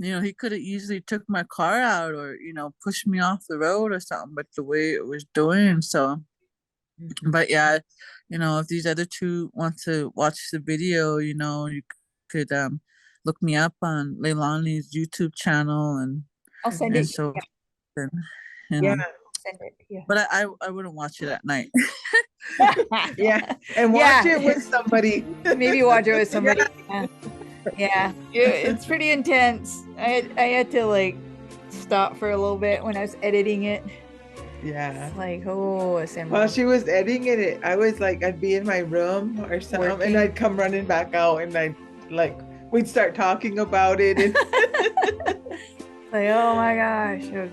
He could have easily took my car out, or pushed me off the road or something, but the way it was doing, so. But yeah, if these other two want to watch the video, you could look me up on Lailani's YouTube channel, and I'll send it. so and, Yeah. Send it. Yeah. but I wouldn't watch it at night. Yeah. And watch it with somebody. Maybe watch it with somebody. Yeah. It's pretty intense. I had to like stop for a little bit when I was editing it. Yeah. It's like, oh, While she was editing it, I was like, I'd be in my room or something, Working. and I'd come running back out, and we'd start talking about it. And like, oh my gosh.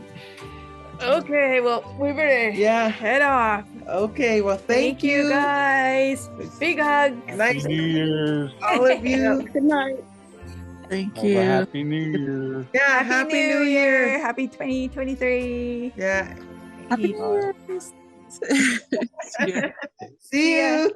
Okay, well, we better head off. Okay, well, thank you guys. Big hug. Nice New Year's. all of you. Good night. Thank Have a you. happy New Year. Yeah, happy New Year. Happy 2023. Yeah. Happy New Year. See you.